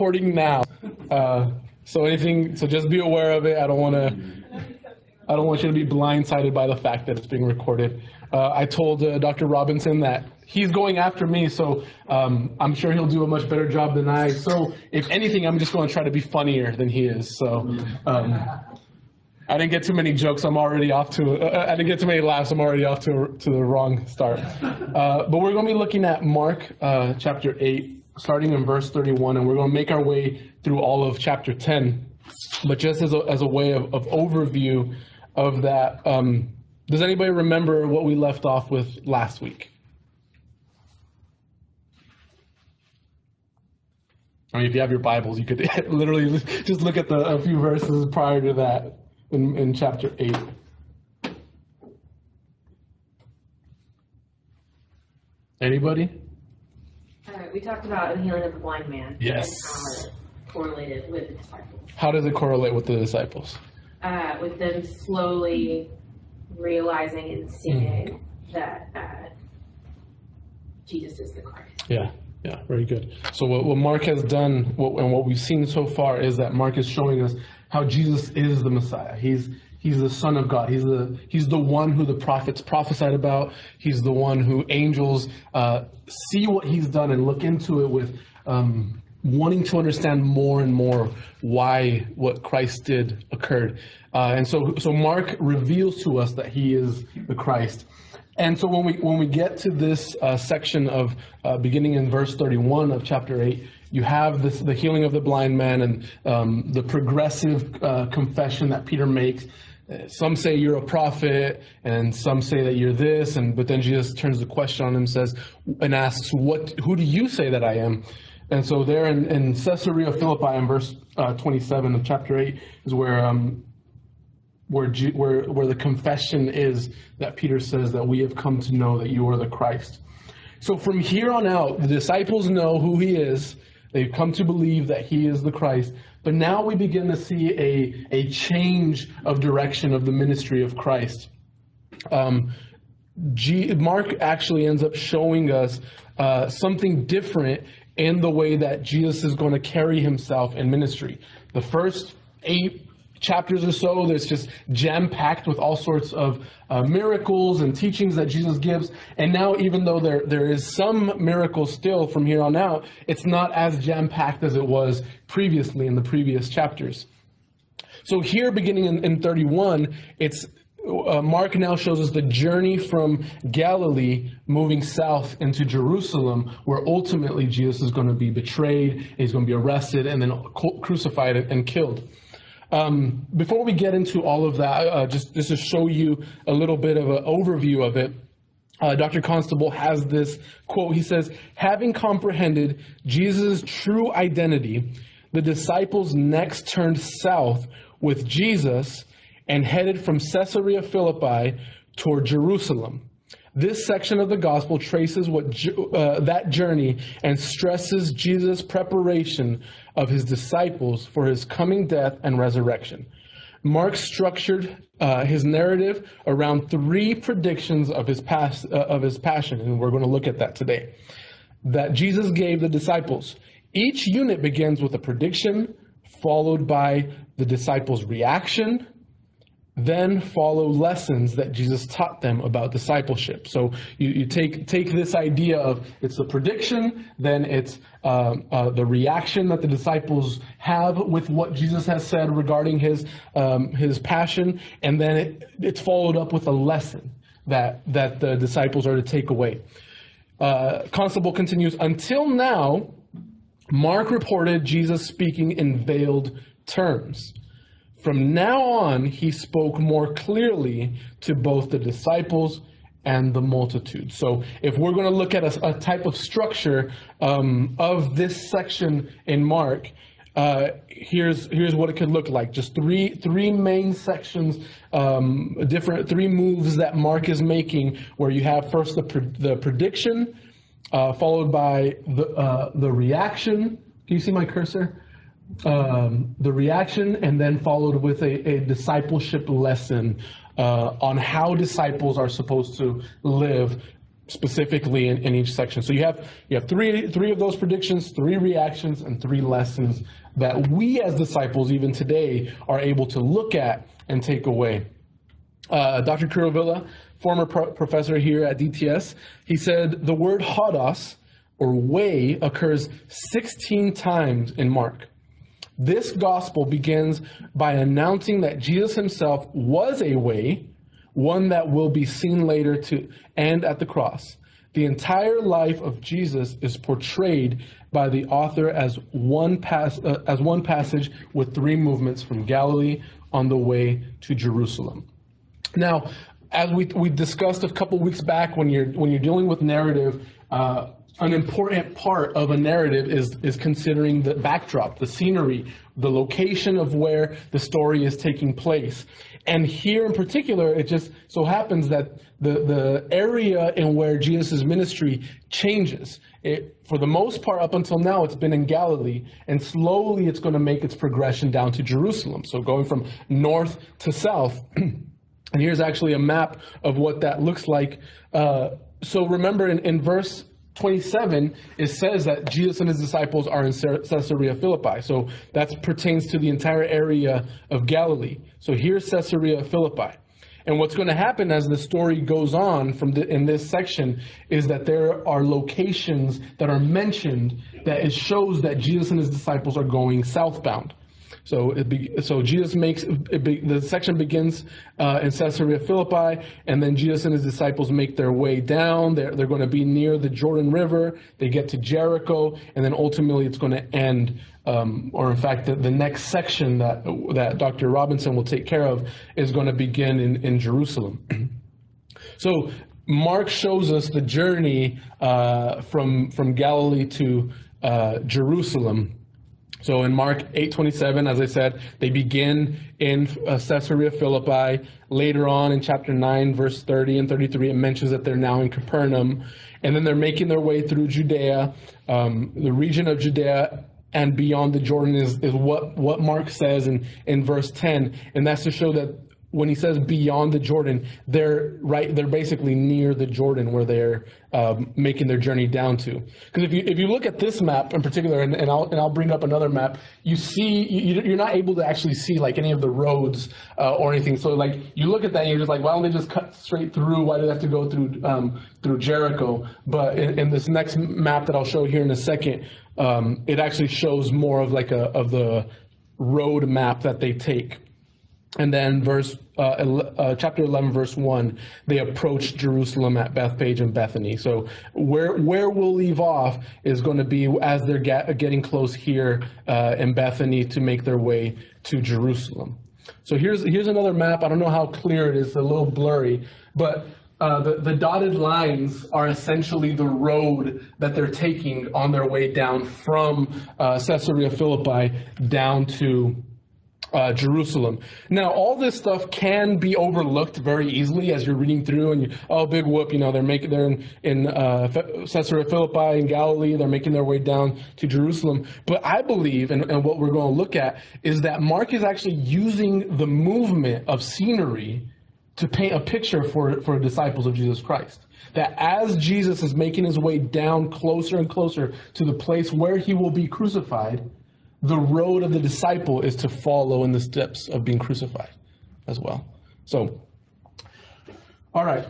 recording now. So just be aware of it. I don't want you to be blindsided by the fact that it's being recorded. I told Dr. Robinson that he's going after me, so I'm sure he'll do a much better job than I. So if anything, I'm just going to try to be funnier than he is. So I didn't get too many jokes. I'm already off to. I didn't get too many laughs. I'm already off to the wrong start. But we're going to be looking at Mark chapter 8, starting in verse 31, and we're going to make our way through all of chapter 10. But just as a way of overview of that, does anybody remember what we left off with last week? I mean, if you have your Bibles, you could literally just look at a few verses prior to that in chapter 8. Anybody? We talked about the healing of the blind man. Yes. And how it correlated with the disciples. How does it correlate with the disciples? With them slowly realizing and seeing that Jesus is the Christ. Yeah, very good. So what Mark has done, and what we've seen so far, is that Mark is showing us how Jesus is the Messiah. He's the Son of God. He's the one who the prophets prophesied about. He's the one who angels see what he's done and look into it with wanting to understand more and more why what Christ did occurred. And so Mark reveals to us that he is the Christ. And so when we get to this section of beginning in verse 31 of chapter 8, you have the healing of the blind man and the progressive confession that Peter makes. Some say you're a prophet, and some say that you're this, but then Jesus turns the question on him and asks, who do you say that I am? And so there in Caesarea Philippi in verse 27 of chapter 8 is where the confession is that Peter says that we have come to know that you are the Christ. So from here on out, the disciples know who he is. They've come to believe that he is the Christ. But now we begin to see a change of direction of the ministry of Christ. Mark actually ends up showing us something different in the way that Jesus is going to carry himself in ministry. The first 8 chapters or so, there's just jam-packed with all sorts of miracles and teachings that Jesus gives. And now, even though there is some miracles still from here on out, it's not as jam-packed as it was previously in the previous chapters. So here, beginning in 31, Mark now shows us the journey from Galilee moving south into Jerusalem, where ultimately Jesus is going to be betrayed, he's going to be arrested, and then crucified and killed. Before we get into all of that, just to show you a little bit of an overview of it, Dr. Constable has this quote. He says, having comprehended Jesus' true identity, the disciples next turned south with Jesus and headed from Caesarea Philippi toward Jerusalem. This section of the gospel traces that journey and stresses Jesus' preparation of his disciples for his coming death and resurrection. Mark structured his narrative around 3 predictions of his passion, and we're going to look at that today, that Jesus gave the disciples. Each unit begins with a prediction, followed by the disciples' reaction, then follow lessons that Jesus taught them about discipleship. So you take this idea of it's the prediction, then it's the reaction that the disciples have with what Jesus has said regarding his passion, and then it's followed up with a lesson that the disciples are to take away. Constable continues, until now, Mark reported Jesus speaking in veiled terms. From now on, he spoke more clearly to both the disciples and the multitude. So if we're going to look at a type of structure of this section in Mark, here's what it could look like. Just three main sections, 3 moves that Mark is making, where you have first the prediction, followed by the reaction. Can you see my cursor? The reaction, and then followed with a discipleship lesson on how disciples are supposed to live specifically in each section. So you have three of those predictions, 3 reactions, and 3 lessons that we as disciples even today are able to look at and take away. Dr. Kurovilla, former professor here at DTS, he said the word hodos, or way, occurs 16 times in Mark. This gospel begins by announcing that Jesus himself was a way, one that will be seen later to end at the cross. The entire life of Jesus is portrayed by the author as one passage with 3 movements from Galilee on the way to Jerusalem. Now, as we discussed a couple weeks back, when you're dealing with narrative, an important part of a narrative is considering the backdrop, the scenery, the location of where the story is taking place. And here in particular, it just so happens that the area in where Jesus' ministry changes. For the most part, up until now, it's been in Galilee, and slowly it's going to make its progression down to Jerusalem. So going from north to south. And here's actually a map of what that looks like. So remember in verse 27, it says that Jesus and his disciples are in Caesarea Philippi. So that pertains to the entire area of Galilee. So here's Caesarea Philippi. And what's going to happen as the story goes on in this section is that there are locations that are mentioned that it shows that Jesus and his disciples are going southbound. So Jesus the section begins in Caesarea Philippi, and then Jesus and his disciples make their way down. They're going to be near the Jordan River. They get to Jericho, and then ultimately it's going to end, or in fact, the next section that Dr. Robinson will take care of is going to begin in Jerusalem. So Mark shows us the journey from Galilee to Jerusalem. So in Mark 8:27, as I said, they begin in Caesarea Philippi. Later on in chapter 9, verse 30 and 33, it mentions that they're now in Capernaum. And then they're making their way through Judea. The region of Judea and beyond the Jordan is what Mark says in verse 10. And that's to show that when he says beyond the Jordan, they're basically near the Jordan where they're making their journey down to. Because if you look at this map in particular, and I'll bring up another map, you see you're not able to actually see like any of the roads or anything. So like you look at that and you're just like, why don't they just cut straight through? Why do they have to go through Jericho? But in this next map that I'll show here in a second, it actually shows more of like of the road map that they take. And then chapter 11, verse 1, they approach Jerusalem at Bethpage and Bethany. So where we'll leave off is going to be as they're getting close here in Bethany to make their way to Jerusalem. So here's another map. I don't know how clear it is. It's a little blurry. But the dotted lines are essentially the road that they're taking on their way down from Caesarea Philippi down to Jerusalem. Now, all this stuff can be overlooked very easily as you're reading through, and big whoop, they're in Caesarea Philippi in Galilee. They're making their way down to Jerusalem. But I believe, and what we're going to look at, is that Mark is actually using the movement of scenery to paint a picture for disciples of Jesus Christ. That as Jesus is making his way down closer and closer to the place where he will be crucified, the road of the disciple is to follow in the steps of being crucified as well. So, all right.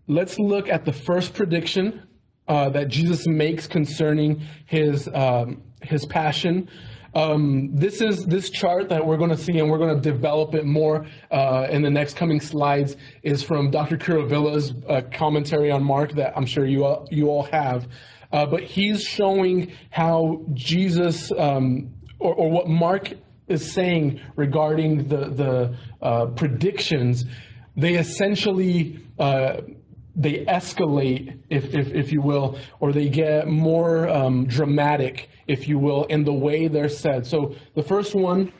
Let's look at the first prediction that Jesus makes concerning his passion. This chart that we're going to see, and we're going to develop it more in the next coming slides, is from Dr. Kurovilla's commentary on Mark that I'm sure you all have. But he's showing how Jesus, or what Mark is saying regarding the predictions, they essentially they escalate, if you will, or they get more dramatic, if you will, in the way they're said. So the first one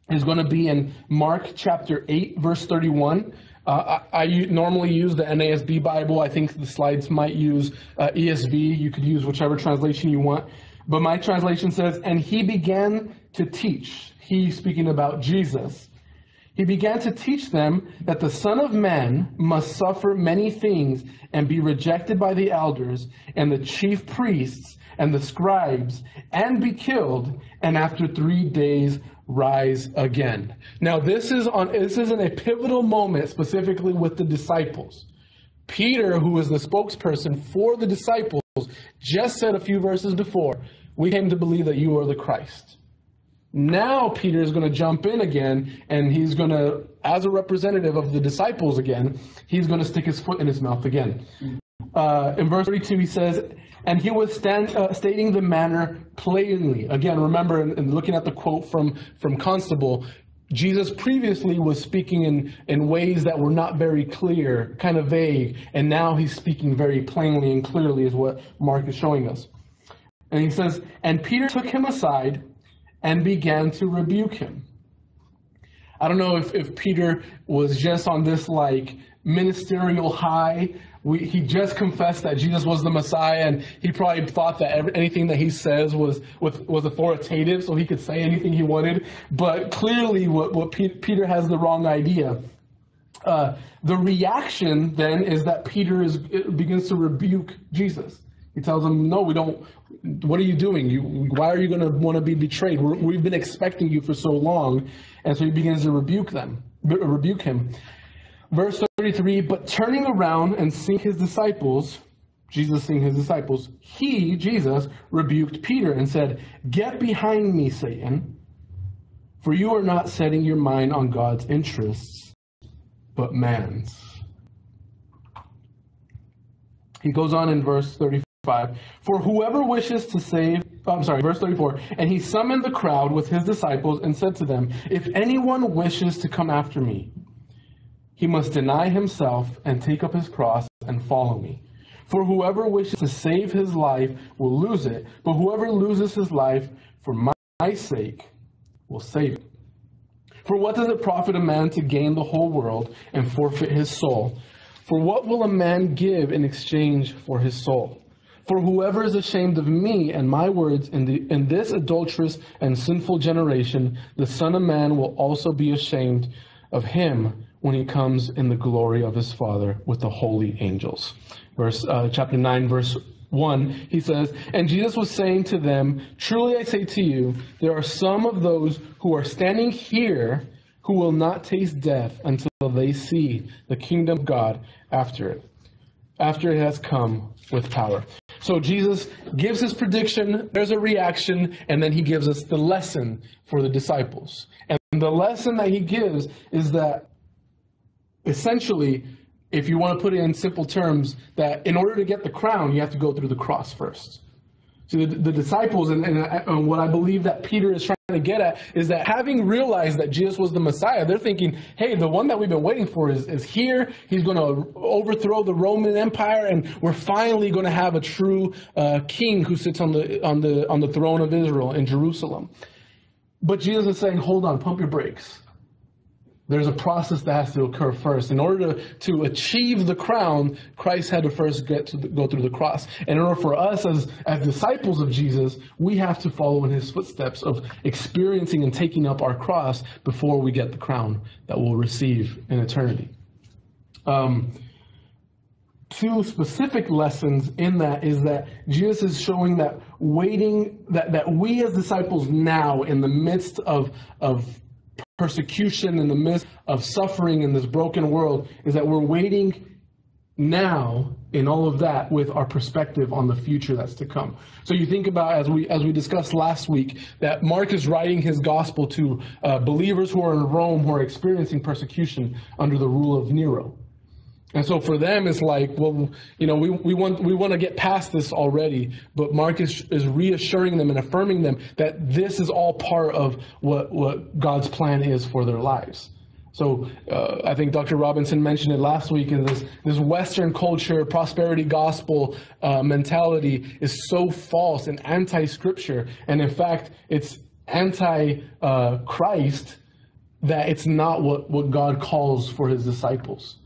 is going to be in Mark chapter 8, verse 31. I normally use the NASB Bible. I think the slides might use ESV. You could use whichever translation you want. But my translation says, "And he began to teach," he speaking about Jesus, He began to teach them that the Son of Man must suffer many things and be rejected by the elders and the chief priests and the scribes and be killed, and after 3 days rise again. Now this is in a pivotal moment, specifically with the disciples. Peter, who was the spokesperson for the disciples, just said a few verses before, "We came to believe that you are the Christ." Now Peter is going to jump in again, and he's going to, as a representative of the disciples again, he's going to stick his foot in his mouth again. In verse 32 he says, "And he was stating the matter plainly." Again, remember, and looking at the quote from Constable, Jesus previously was speaking in ways that were not very clear, kind of vague, and now he's speaking very plainly and clearly is what Mark is showing us. And he says, "And Peter took him aside and began to rebuke him." I don't know if Peter was just on this like ministerial high. He just confessed that Jesus was the Messiah, and he probably thought that anything that he says was authoritative, so he could say anything he wanted. But clearly, what Peter has the wrong idea. The reaction then is that Peter begins to rebuke Jesus. He tells him, "No, we don't. What are you doing? Why are you going to want to be betrayed? We've been expecting you for so long." And so he begins to rebuke him. Verse 33, "But turning around and seeing his disciples," Jesus seeing his disciples, "he," Jesus, "rebuked Peter and said, 'Get behind me, Satan, for you are not setting your mind on God's interests, but man's.'" He goes on in verse 35, "For whoever wishes to save," verse 34, "And he summoned the crowd with his disciples and said to them, 'If anyone wishes to come after me, he must deny himself and take up his cross and follow me. For whoever wishes to save his life will lose it, but whoever loses his life for my sake will save it. For what does it profit a man to gain the whole world and forfeit his soul? For what will a man give in exchange for his soul? For whoever is ashamed of me and my words in this adulterous and sinful generation, the Son of Man will also be ashamed of him when he comes in the glory of his Father with the holy angels." Chapter 9, verse 1, he says, "And Jesus was saying to them, 'Truly I say to you, there are some of those who are standing here who will not taste death until they see the kingdom of God after it has come with power.'" So Jesus gives his prediction, there's a reaction, and then he gives us the lesson for the disciples. And the lesson that he gives is that essentially, if you want to put it in simple terms, that in order to get the crown, you have to go through the cross first. So the disciples, and what I believe that Peter is trying to get at, is that having realized that Jesus was the Messiah, they're thinking, hey, the one that we've been waiting for is here. He's going to overthrow the Roman Empire, and we're finally going to have a true king who sits on the throne of Israel in Jerusalem. But Jesus is saying, hold on, pump your brakes. There's a process that has to occur first. In order to achieve the crown, Christ had to first go through the cross. And in order for us as disciples of Jesus, we have to follow in his footsteps of experiencing and taking up our cross before we get the crown that we'll receive in eternity. Two specific lessons in that is that Jesus is showing that that we as disciples now, in the midst of persecution, in the midst of suffering in this broken world, is that we're waiting now in all of that with our perspective on the future that's to come. So you think about, as we discussed last week, that Mark is writing his gospel to believers who are in Rome, who are experiencing persecution under the rule of Nero. And so for them, it's like, well, you know, we want to get past this already. But Mark is reassuring them and affirming them that this is all part of what God's plan is for their lives. So I think Dr. Robinson mentioned it last week, and this Western culture, prosperity gospel mentality is so false and anti-scripture. And in fact, it's anti-Christ, that it's not what God calls for his disciples.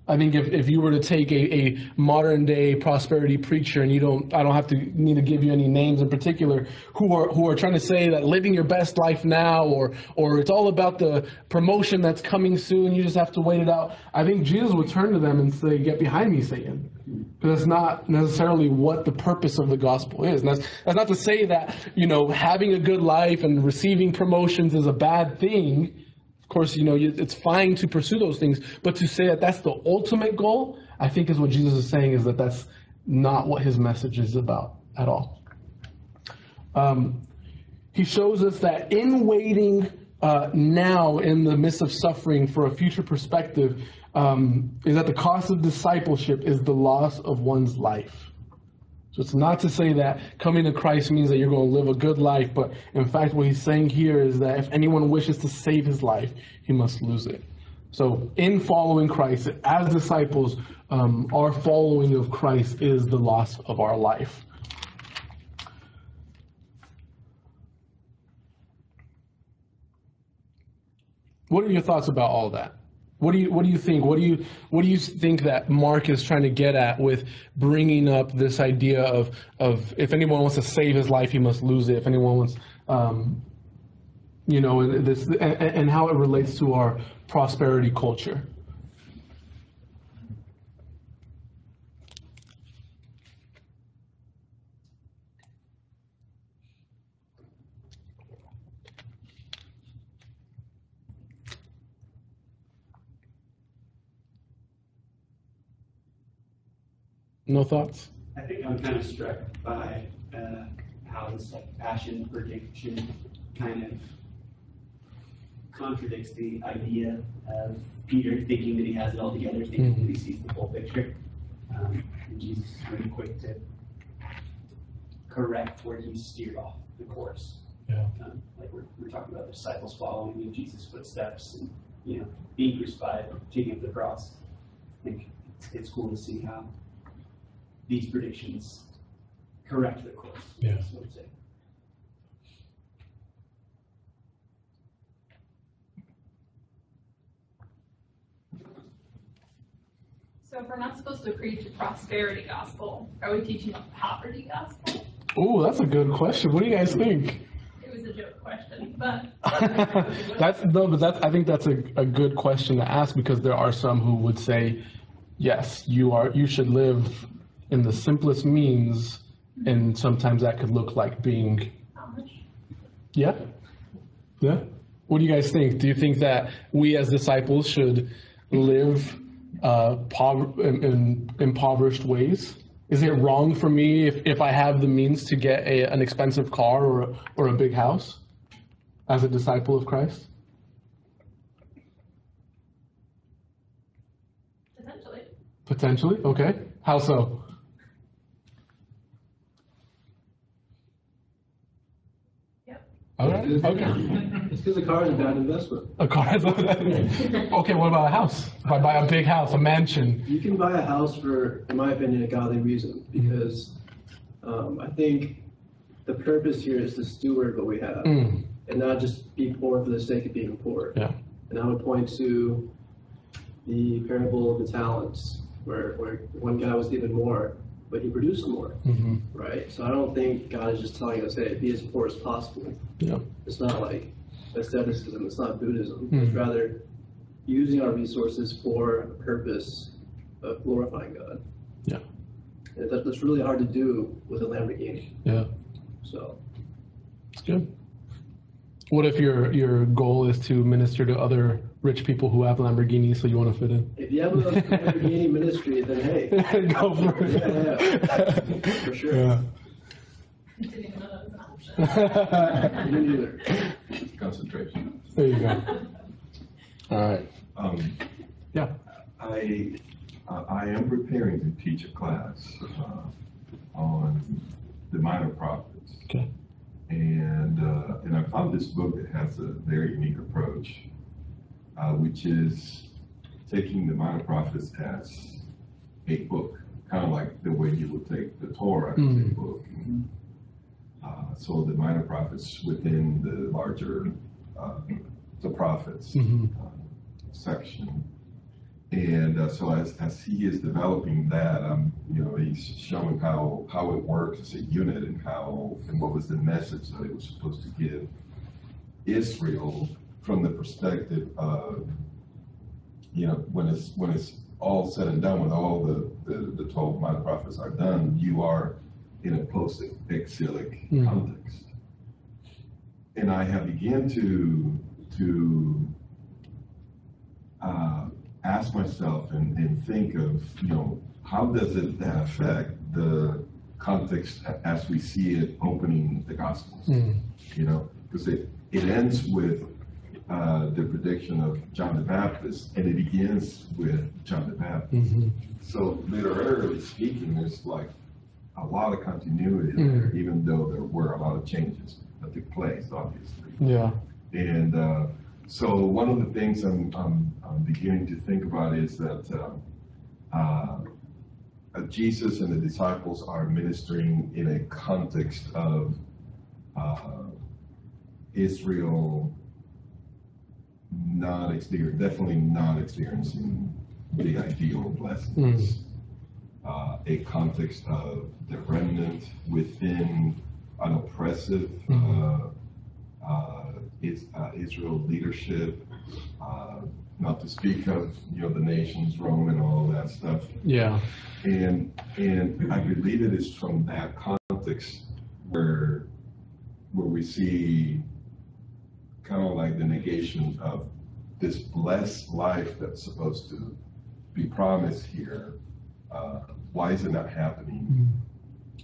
I think if you were to take a modern day prosperity preacher, and I don't have to need to give you any names in particular, who are trying to say that living your best life now, or it's all about the promotion that's coming soon, you just have to wait it out. I think Jesus would turn to them and say, "Get behind me, Satan," because that's not necessarily what the purpose of the gospel is. And that's not to say that having a good life and receiving promotions is a bad thing. Of course, it's fine to pursue those things, but to say that that's the ultimate goal, I think is what Jesus is saying, is that that's not what his message is about at all. He shows us that in waiting now in the midst of suffering for a future perspective, is that the cost of discipleship is the loss of one's life. So it's not to say that coming to Christ means that you're going to live a good life, but in fact, what he's saying here is that if anyone wishes to save his life, he must lose it. So in following Christ, as disciples, our following of Christ is the loss of our life. What are your thoughts about all that? What do you think? What do you think that Mark is trying to get at with bringing up this idea of if anyone wants to save his life, he must lose it. If anyone wants, this and how it relates to our prosperity culture. No thoughts? I think I'm kind of struck by how this passion prediction kind of contradicts the idea of Peter thinking that he has it all together, thinking that he sees the full picture. And Jesus is really quick to correct where he steered off the course. Yeah. Like we're talking about the disciples following in Jesus' footsteps and being crucified, taking up the cross. I think it's cool to see how these predictions correct the course. Yeah. That's what I'm saying. So if we're not supposed to preach a prosperity gospel, are we teaching a poverty gospel? Oh, that's a good question. What do you guys think? It was a joke question, but I think that's a good question to ask, because there are some who would say, yes, you should live in the simplest means, and sometimes that could look like being. Yeah. What do you guys think? Do you think that we as disciples should live in impoverished ways? Is it wrong for me if I have the means to get an expensive car or a big house as a disciple of Christ? Potentially. Okay. How so? All right. Okay. It's because a car is a bad investment. A car is okay. What about a house? If I buy a big house, a mansion. You can buy a house for, in my opinion, a godly reason, because I think the purpose here is to steward what we have, and not just be poor for the sake of being poor. Yeah. And I would point to the parable of the talents, where one guy was given more, but he produced more, right? So I don't think God is just telling us, hey, be as poor as possible. Yeah. It's not like asceticism, it's not Buddhism. It's rather using our resources for a purpose of glorifying God. Yeah. And that's really hard to do with a Lamborghini. Yeah. So. It's good. What if your goal is to minister to other rich people who have Lamborghinis, so you want to fit in? If you have a Lamborghini ministry, then hey. Go for it. Yeah. For sure. Yeah. Didn't know that was an option. Me neither. Concentration. There you go. All right. Yeah. I am preparing to teach a class on the minor prophets. Okay. And I found this book that has a very unique approach, which is taking the minor prophets as a book, kind of like the way you would take the Torah as a book. So the minor prophets within the larger, the prophets section. And so as he is developing that, he's showing how it works as a unit and what was the message that it was supposed to give Israel from the perspective of, when it's all said and done, when all the 12 minor prophets are done, you are in a post-exilic context. And I have begun to ask myself and think of, how does that affect the context as we see it opening the Gospels? Because it ends with the prediction of John the Baptist, and it begins with John the Baptist. So literally speaking, there's like a lot of continuity there, even though there were a lot of changes that took place, obviously. Yeah. And so one of the things I'm beginning to think about is that Jesus and the disciples are ministering in a context of Israel definitely not experiencing the ideal blessings. A context of the remnant within an oppressive Israel leadership, not to speak of the nations, Rome and all that stuff. Yeah. And I believe it is from that context where we see kind of like the negation of this blessed life that's supposed to be promised here. Why is it not happening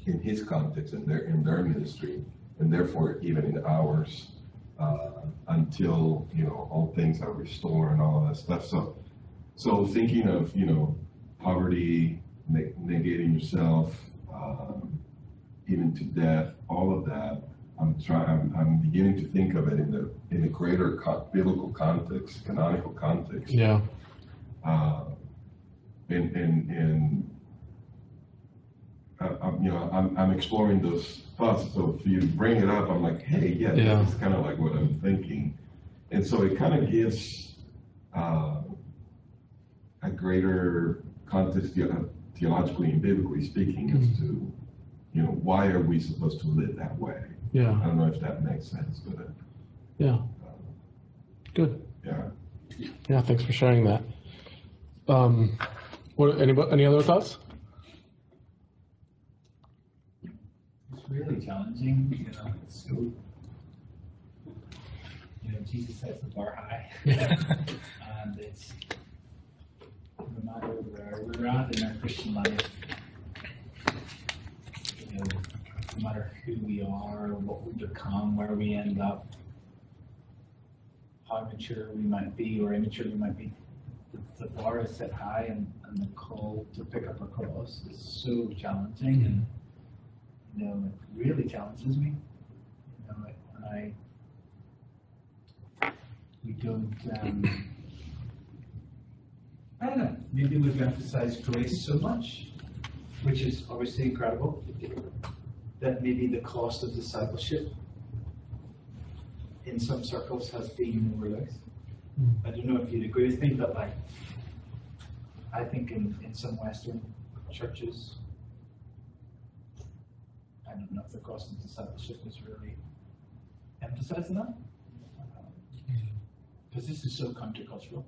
in his context and in their ministry, and therefore even in ours, until all things are restored and all that stuff. So thinking of poverty, negating yourself, even to death, all of that. I'm beginning to think of it in the greater biblical context, canonical context. Yeah. I'm exploring those thoughts. So if you bring it up, I'm like, hey, yeah. This is kind of like what I'm thinking, and so it kind of gives a greater context theologically and biblically speaking as to why are we supposed to live that way. Yeah. I don't know if that makes sense, but yeah. Good. Yeah. Yeah. Thanks for sharing that. Any other thoughts? It's really challenging, so, Jesus sets the bar high. And it's, no matter where we're at in our Christian life, no matter who we are, what we become, where we end up, how mature we might be or immature we might be, the bar is set high, and the call to pick up our cross is so challenging, and it really challenges me. We don't, I don't know, maybe we've emphasized grace so much, which is obviously incredible, that maybe the cost of discipleship in some circles has been overlooked. I don't know if you'd agree with me, but I think in some Western churches, I don't know if the cost of discipleship is really emphasized enough. Because this is so countercultural.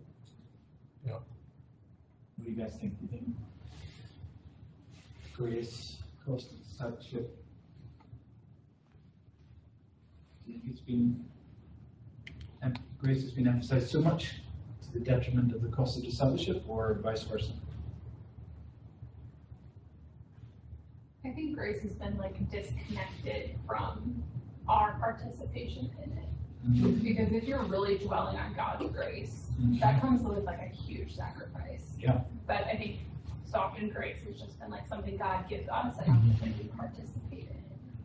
Yeah. What do you guys think? Do you think grace, cost of discipleship, do you think it's been, grace has been emphasized so much to the detriment of the cost of discipleship, or vice versa? I think grace has been disconnected from our participation in it. Because if you're really dwelling on God's grace, that comes with a huge sacrifice. Yeah. But I think so often grace has just been something God gives us and not something we participate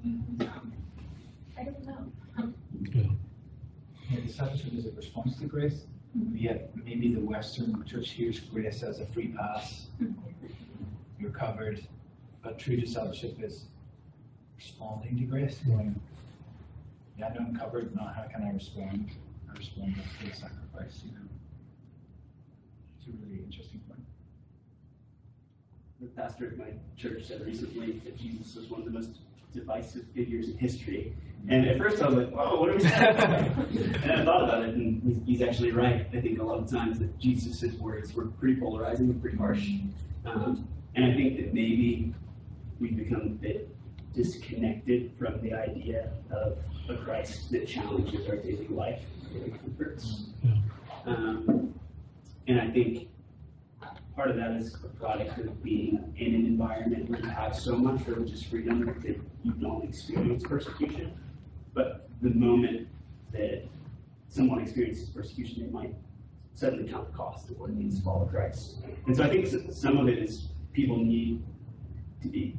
in. I don't know. Yeah, discipleship is a response to grace, yet maybe the Western church hears grace as a free pass. You're covered, but true discipleship is responding to grace, going, yeah, I know I'm covered, now how can I respond? I respond to the sacrifice, It's a really interesting point. The pastor of my church said recently that Jesus was one of the most divisive figures in history. And at first I was like, oh, what are we saying? And I thought about it, and he's actually right. I think a lot of times that Jesus' words were pretty polarizing and pretty harsh. And I think that maybe we've become a bit disconnected from the idea of a Christ that challenges our daily life and comforts. And I think part of that is a product of being in an environment where you have so much religious freedom that you don't experience persecution. But the moment that someone experiences persecution, they might suddenly count the cost of what it means to follow Christ. And so I think some of it is people need to be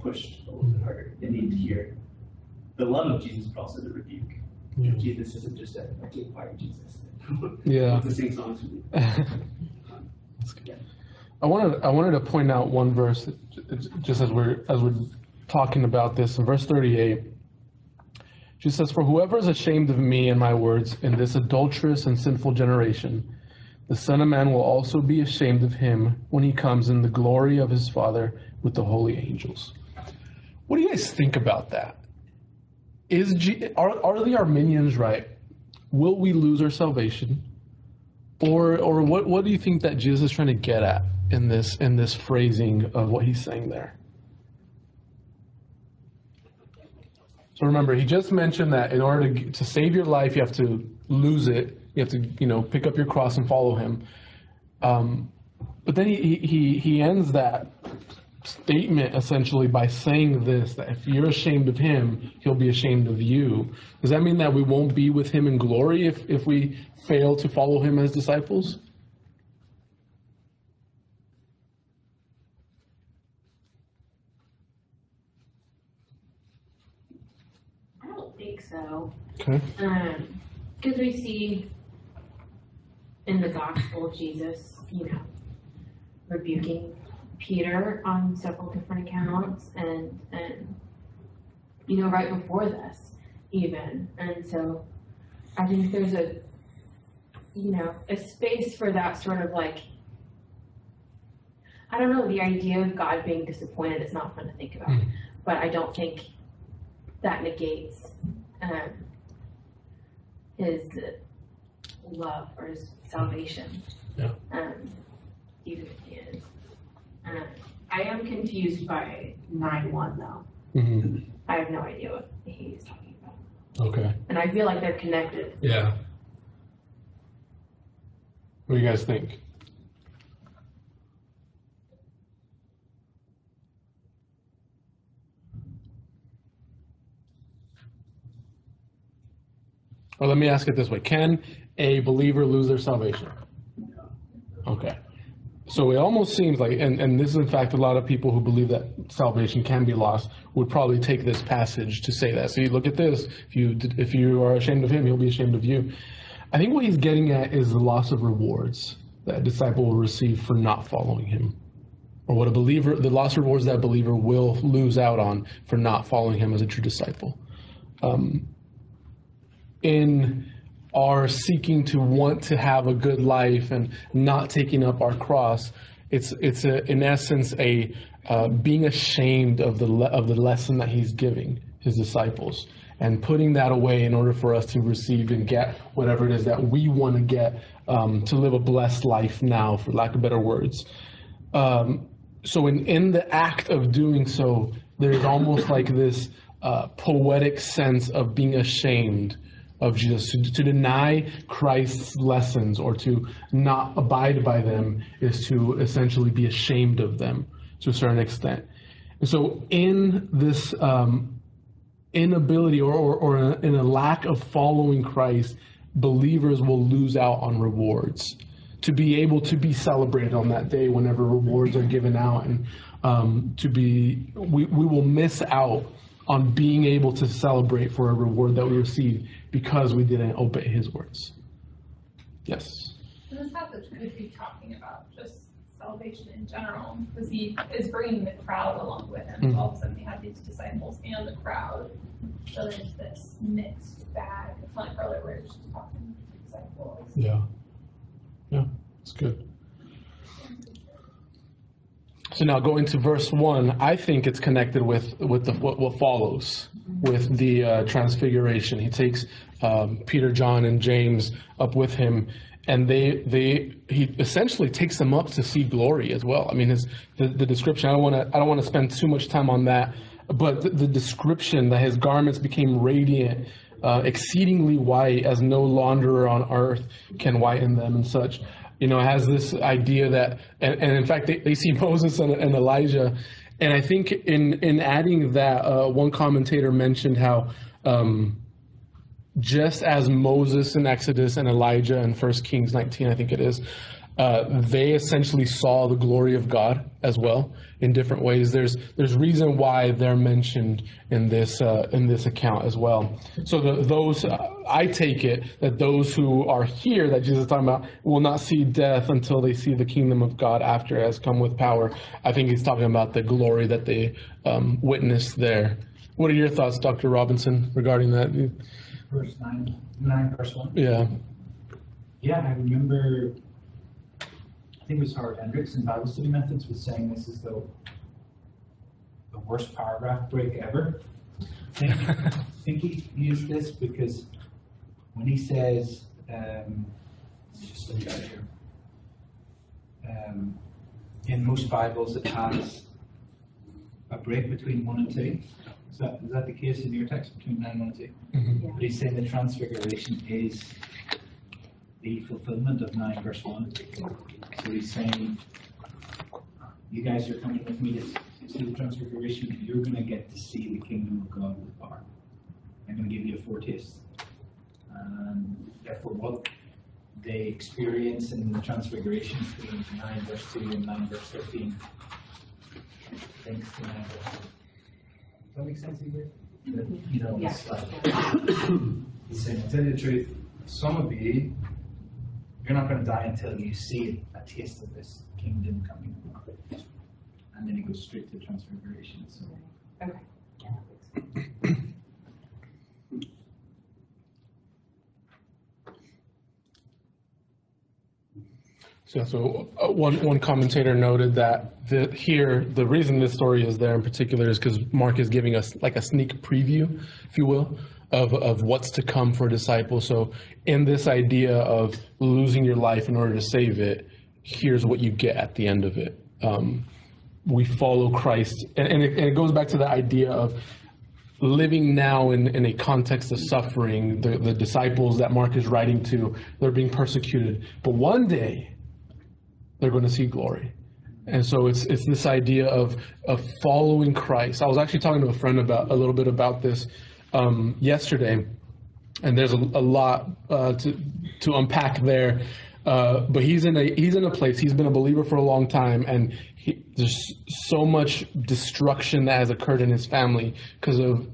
pushed a little bit harder. They need to hear the love of Jesus, but also the rebuke. Yeah. Jesus isn't just a, I can't fire Jesus. Yeah. To sing songs with me. Yeah. I wanted to point out one verse just as we're talking about this in verse 38. She says, "For whoever is ashamed of me and my words in this adulterous and sinful generation, the Son of Man will also be ashamed of him when he comes in the glory of his Father with the holy angels." What do you guys think about that? Are the Arminians right? Will we lose our salvation? Or what do you think that Jesus is trying to get at in this phrasing of what he's saying there? So remember, he just mentioned that in order to save your life, you have to lose it. You have to, pick up your cross and follow him. But then he ends that statement essentially by saying this, that if you're ashamed of him, he'll be ashamed of you. Does that mean that we won't be with him in glory if we fail to follow him as disciples? I don't think so. Okay. Because we see in the gospel Jesus, rebuking Peter on several different accounts, and right before this even. And so I think there's a space for that sort of like, I don't know, the idea of God being disappointed is not fun to think about, but I don't think that negates his love or his salvation. Yeah. Even if he is. I am confused by 9:1 though. Mm-hmm. I have no idea what he's talking about. Okay. And I feel like they're connected. Yeah. What do you guys think? Or let me ask it this way. Can a believer lose their salvation? Okay. So it almost seems like, and this is in fact a lot of people who believe that salvation can be lost would probably take this passage to say that. So you look at this, if you are ashamed of him, he'll be ashamed of you. I think what he's getting at is the loss of rewards that a disciple will receive for not following him. Or what the lost rewards that a believer will lose out on for not following him as a true disciple. In our seeking to want to have a good life and not taking up our cross, it's in essence being ashamed of the lesson that he's giving his disciples and putting that away in order for us to receive and get whatever it is that we want to get, to live a blessed life now, for lack of better words. So in the act of doing so, there's almost like this poetic sense of being ashamed of Jesus. To deny Christ's lessons or to not abide by them is to essentially be ashamed of them to a certain extent. And so in this inability or in a lack of following Christ, believers will lose out on rewards. To be able to be celebrated on that day whenever rewards are given out, and we will miss out on being able to celebrate for a reward that we receive because we didn't obey his words. Yes? And this passage could be talking about just salvation in general, because he is bringing the crowd along with him. So all of a sudden we have these disciples and the crowd. So there's this mixed bag. It's not like earlier we were just talking to disciples. Yeah. Yeah, it's good. So now going to verse 1, I think it's connected with what follows, with the transfiguration. He takes Peter, John, and James up with him, and he essentially takes them up to see glory as well. I mean, the description, I don't want to spend too much time on that, but the description that his garments became radiant, exceedingly white, as no launderer on earth can whiten them, and such. Has this idea that, and in fact, they see Moses and Elijah. And I think in adding that, one commentator mentioned how just as Moses in Exodus and Elijah in 1 Kings 19, I think it is, they essentially saw the glory of God as well in different ways. There's reason why they're mentioned in this account as well. So those I take it that those who are here that Jesus is talking about will not see death until they see the kingdom of God after it has come with power. I think he's talking about the glory that they witnessed there. What are your thoughts, Dr. Robinson, regarding that? Verse 9 verse 1. Yeah. Yeah, I remember. I think it was Howard Hendricks in Bible Study Methods was saying this is the worst paragraph break ever. I think he used this because when he says, just look at it here, in most Bibles it has a break between 1 and 2. Is that the case in your text, between 9 and 2? Mm-hmm. But he's saying the transfiguration is the fulfillment of 9 verse 1. So he's saying, you guys are coming with me to see the transfiguration. You're going to get to see the kingdom of God with power. I'm going to give you a foretaste. And therefore, what they experience in the transfiguration between 9 verse 2 and 9 verse 15 links to 9 verse 2. Does that make sense, Ingrid? It's like, he's saying, I'll tell you the truth, some of you, you're not going to die until you see a taste of this kingdom coming. And then he goes straight to transfiguration. So. Okay. So one commentator noted that the reason this story is there in particular is because Mark is giving us like a sneak preview, if you will, of what's to come for disciples. So in this idea of losing your life in order to save it, here's what you get at the end of it. We follow Christ. And it goes back to the idea of living now in a context of suffering. The disciples that Mark is writing to, they're being persecuted. But one day, they're going to see glory. And so it's this idea of following Christ. I was actually talking to a friend a little bit about this yesterday, and there's a lot to unpack there. But he's in a place. He's been a believer for a long time, and there's so much destruction that has occurred in his family because of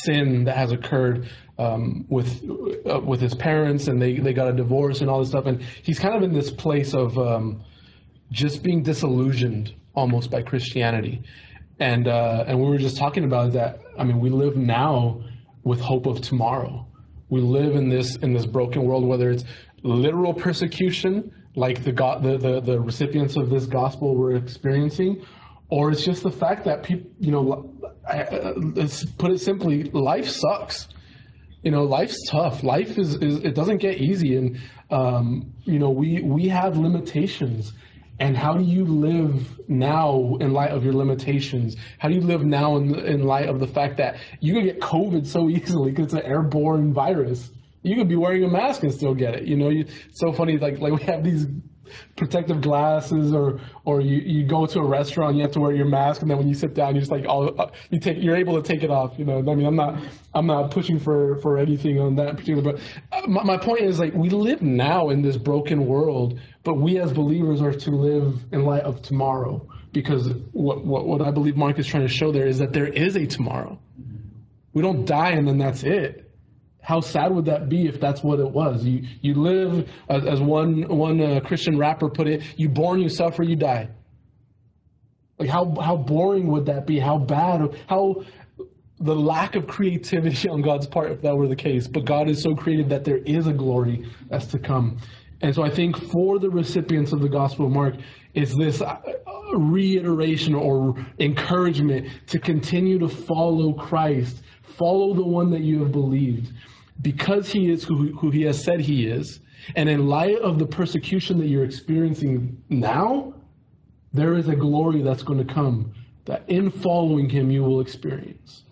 sin that has occurred with his parents, and they got a divorce and all this stuff. And he's kind of in this place of just being disillusioned almost by Christianity. And we were just talking about that. I mean, we live now with hope of tomorrow. We live in this broken world, whether it's literal persecution, like the recipients of this gospel were experiencing, or it's just the fact that people, let's put it simply, life sucks. Life's tough. Life is it doesn't get easy, and we have limitations. And how do you live now in light of your limitations? How do you live now in light of the fact that you can get COVID so easily because it's an airborne virus? You could be wearing a mask and still get it. It's so funny. Like we have these protective glasses, or you go to a restaurant, you have to wear your mask, and then when you sit down, you're just like, you're able to take it off. I mean, I'm not pushing for anything on that particular, but my point is, like, we live now in this broken world, but we as believers are to live in light of tomorrow, because what I believe Mark is trying to show there is that there is a tomorrow. We don't die and then that's it. How sad would that be if that's what it was? You live, as one Christian rapper put it, you born, you suffer, you die. Like how boring would that be? How bad? How the lack of creativity on God's part if that were the case. But God is so creative that there is a glory that's to come. And so I think for the recipients of the Gospel of Mark, is this reiteration or encouragement to continue to follow Christ, follow the one that you have believed, because he is who he has said he is. And in light of the persecution that you're experiencing now, there is a glory that's going to come that in following him you will experience.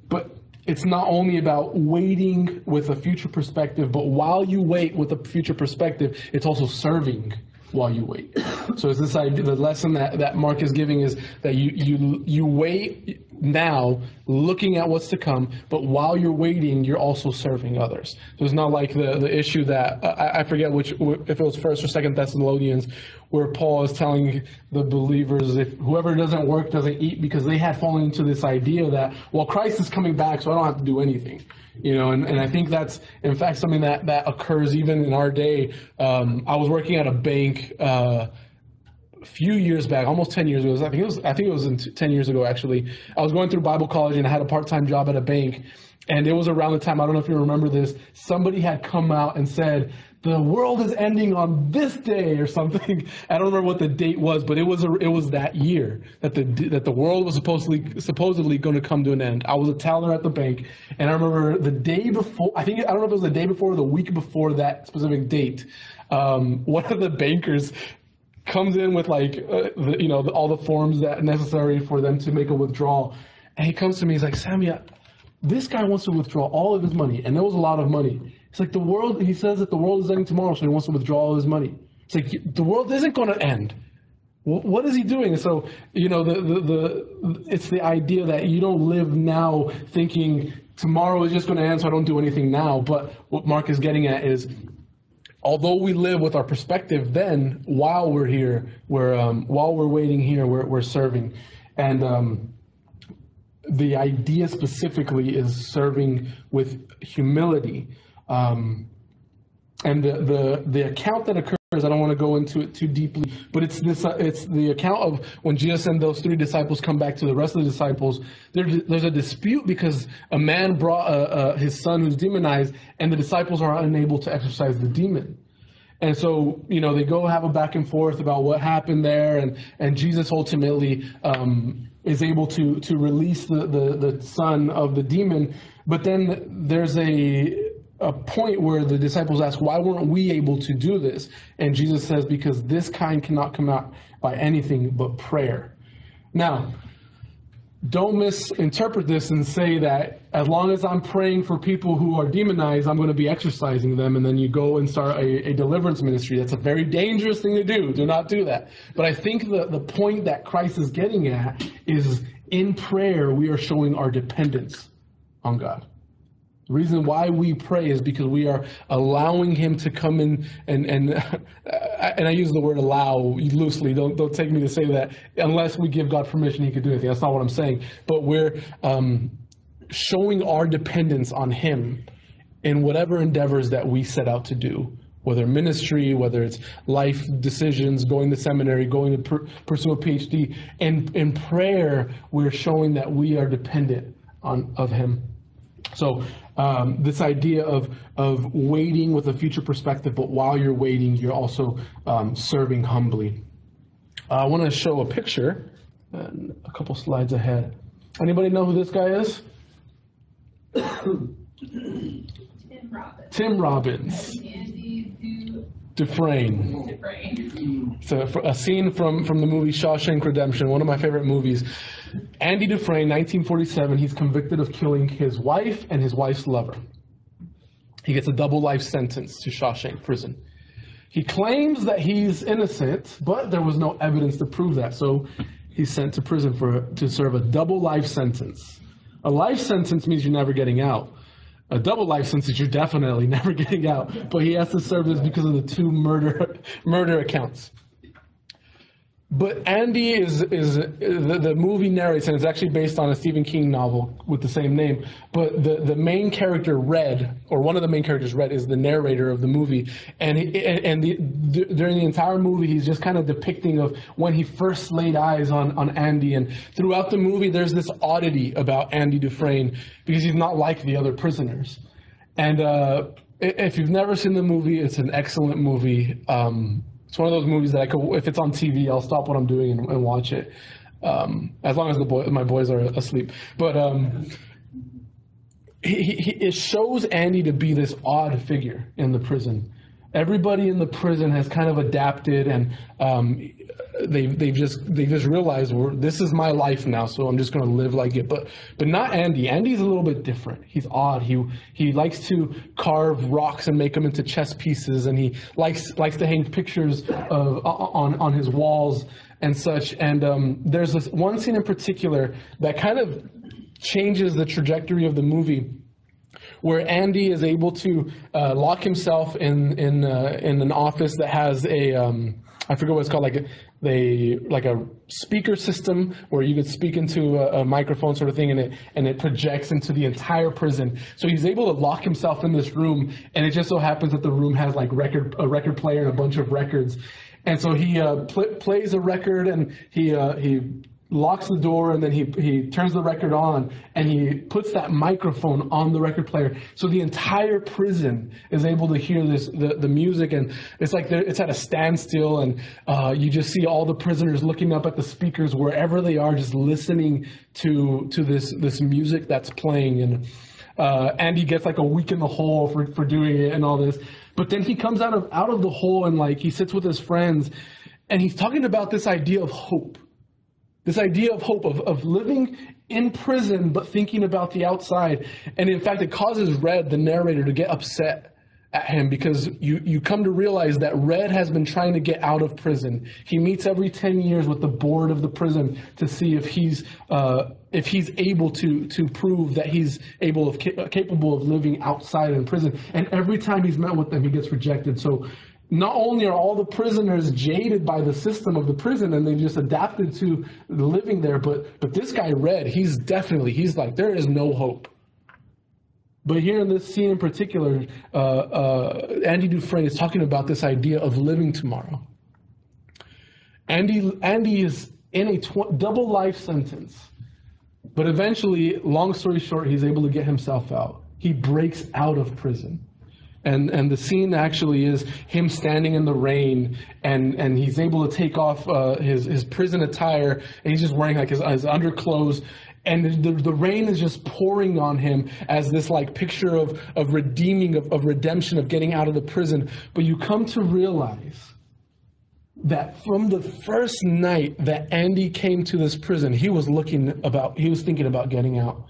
But it's not only about waiting with a future perspective, but while you wait with a future perspective, it's also serving while you wait. So it's this idea, the lesson that Mark is giving is that you wait now, looking at what's to come, but while you're waiting, you're also serving others. So it's not like the issue that, I forget if it was 1st or 2nd Thessalonians, where Paul is telling the believers, if whoever doesn't work doesn't eat, because they had fallen into this idea that, well, Christ is coming back, so I don't have to do anything. And I think that's, in fact, something that occurs even in our day. I was working at a bank a few years back, almost 10 years ago. I think it was 10 years ago, actually. I was going through Bible college and I had a part-time job at a bank. And it was around the time, I don't know if you remember this, somebody had come out and said, the world is ending on this day or something. I don't remember what the date was, but it was that year that the world was supposedly going to come to an end. I was a teller at the bank, and I remember the day before, I don't know if it was the day before or the week before that specific date, one of the bankers comes in with all the forms that necessary for them to make a withdrawal. And he comes to me, he's like, Sammy, this guy wants to withdraw all of his money, and there was a lot of money. It's like he says that the world is ending tomorrow, so he wants to withdraw all his money. It's like, the world isn't going to end. What is he doing? And so, it's the idea that you don't live now thinking tomorrow is just going to end, so I don't do anything now. But what Mark is getting at is, although we live with our perspective, then while we're here, while we're waiting here, we're serving. And the idea specifically is serving with humility. And the account that occurs, I don't want to go into it too deeply, but it's the account of when Jesus and those 3 disciples come back to the rest of the disciples. There's a dispute because a man brought his son who's demonized, and the disciples are unable to exorcise the demon. And so, they go have a back and forth about what happened there, and Jesus ultimately is able to release the son of the demon. But then there's a point where the disciples ask, why weren't we able to do this? And Jesus says, because this kind cannot come out by anything but prayer. Now, don't misinterpret this and say that as long as I'm praying for people who are demonized, I'm going to be exorcising them, and then you go and start a deliverance ministry. That's a very dangerous thing to do. Do not do that. But I think the point that Christ is getting at is, in prayer, we are showing our dependence on God. The reason why we pray is because we are allowing him to come in and I use the word allow loosely. Don't take me to say that unless we give God permission, he could do anything. That's not what I'm saying. But we're showing our dependence on him in whatever endeavors that we set out to do, whether ministry, whether it's life decisions, going to seminary, going to pursue a PhD. And in prayer, we're showing that we are dependent of him. So this idea of waiting with a future perspective, but while you're waiting, you're also serving humbly. I want to show a picture, a couple slides ahead. Anybody know who this guy is? Tim Robbins. Tim Robbins. Andy Dufresne. Dufresne. So a scene from the movie Shawshank Redemption, one of my favorite movies. Andy Dufresne, 1947, he's convicted of killing his wife and his wife's lover. He gets a double life sentence to Shawshank prison. He claims that he's innocent, but there was no evidence to prove that, so he's sent to prison to serve a double life sentence. A life sentence means you're never getting out. A double life sentence, you're definitely never getting out. But he has to serve this because of the 2 murder accounts. But Andy the movie narrates, and it's actually based on a Stephen King novel with the same name. But the main character, Red, or one of the main characters, Red, is the narrator of the movie. And during the entire movie, he's just kind of depicting of when he first laid eyes on Andy. And throughout the movie, there's this oddity about Andy Dufresne because he's not like the other prisoners. And If you've never seen the movie, it's an excellent movie. It's one of those movies that I could, if it's on TV, I'll stop what I'm doing and watch it, as long as my boys are asleep. But it shows Andy to be this odd figure in the prison. Everybody in the prison has kind of adapted, and they've just realized, this is my life now, so I'm just going to live like it. But not Andy. Andy's a little bit different. He's odd. He likes to carve rocks and make them into chess pieces, and he likes to hang pictures on his walls and such. And there's this one scene in particular that kind of changes the trajectory of the movie, where Andy is able to lock himself in an office that has a I forget what it's called, like a speaker system where you could speak into a microphone sort of thing, and it projects into the entire prison. So he's able to lock himself in this room, and it just so happens that the room has like a record player and a bunch of records. And so he plays a record, and he locks the door, and then he turns the record on, and he puts that microphone on the record player, so the entire prison is able to hear the music, and it's like it's at a standstill, and you just see all the prisoners looking up at the speakers wherever they are, just listening to this music that's playing. And Andy gets like a week in the hole for doing it and all this, but then he comes out of the hole, and like he sits with his friends, and he's talking about this idea of hope. This idea of hope, of living in prison, but thinking about the outside. And in fact, it causes Red, the narrator, to get upset at him, because you come to realize that Red has been trying to get out of prison. He meets every 10 years with the board of the prison to see if he's able to prove that he's capable of living outside in prison. And every time he's met with them, he gets rejected. So not only are all the prisoners jaded by the system of the prison and they've just adapted to living there, but this guy, Red, he's like, there is no hope. But here in this scene in particular, Andy Dufresne is talking about this idea of living tomorrow. Andy is in a double life sentence, but eventually, long story short, he's able to get himself out. He breaks out of prison. And the scene actually is him standing in the rain, and he's able to take off his prison attire, and he's just wearing like his underclothes, and the rain is just pouring on him as this like picture of redeeming, of redemption, of getting out of the prison. But you come to realize that from the first night that Andy came to this prison, he was thinking about getting out.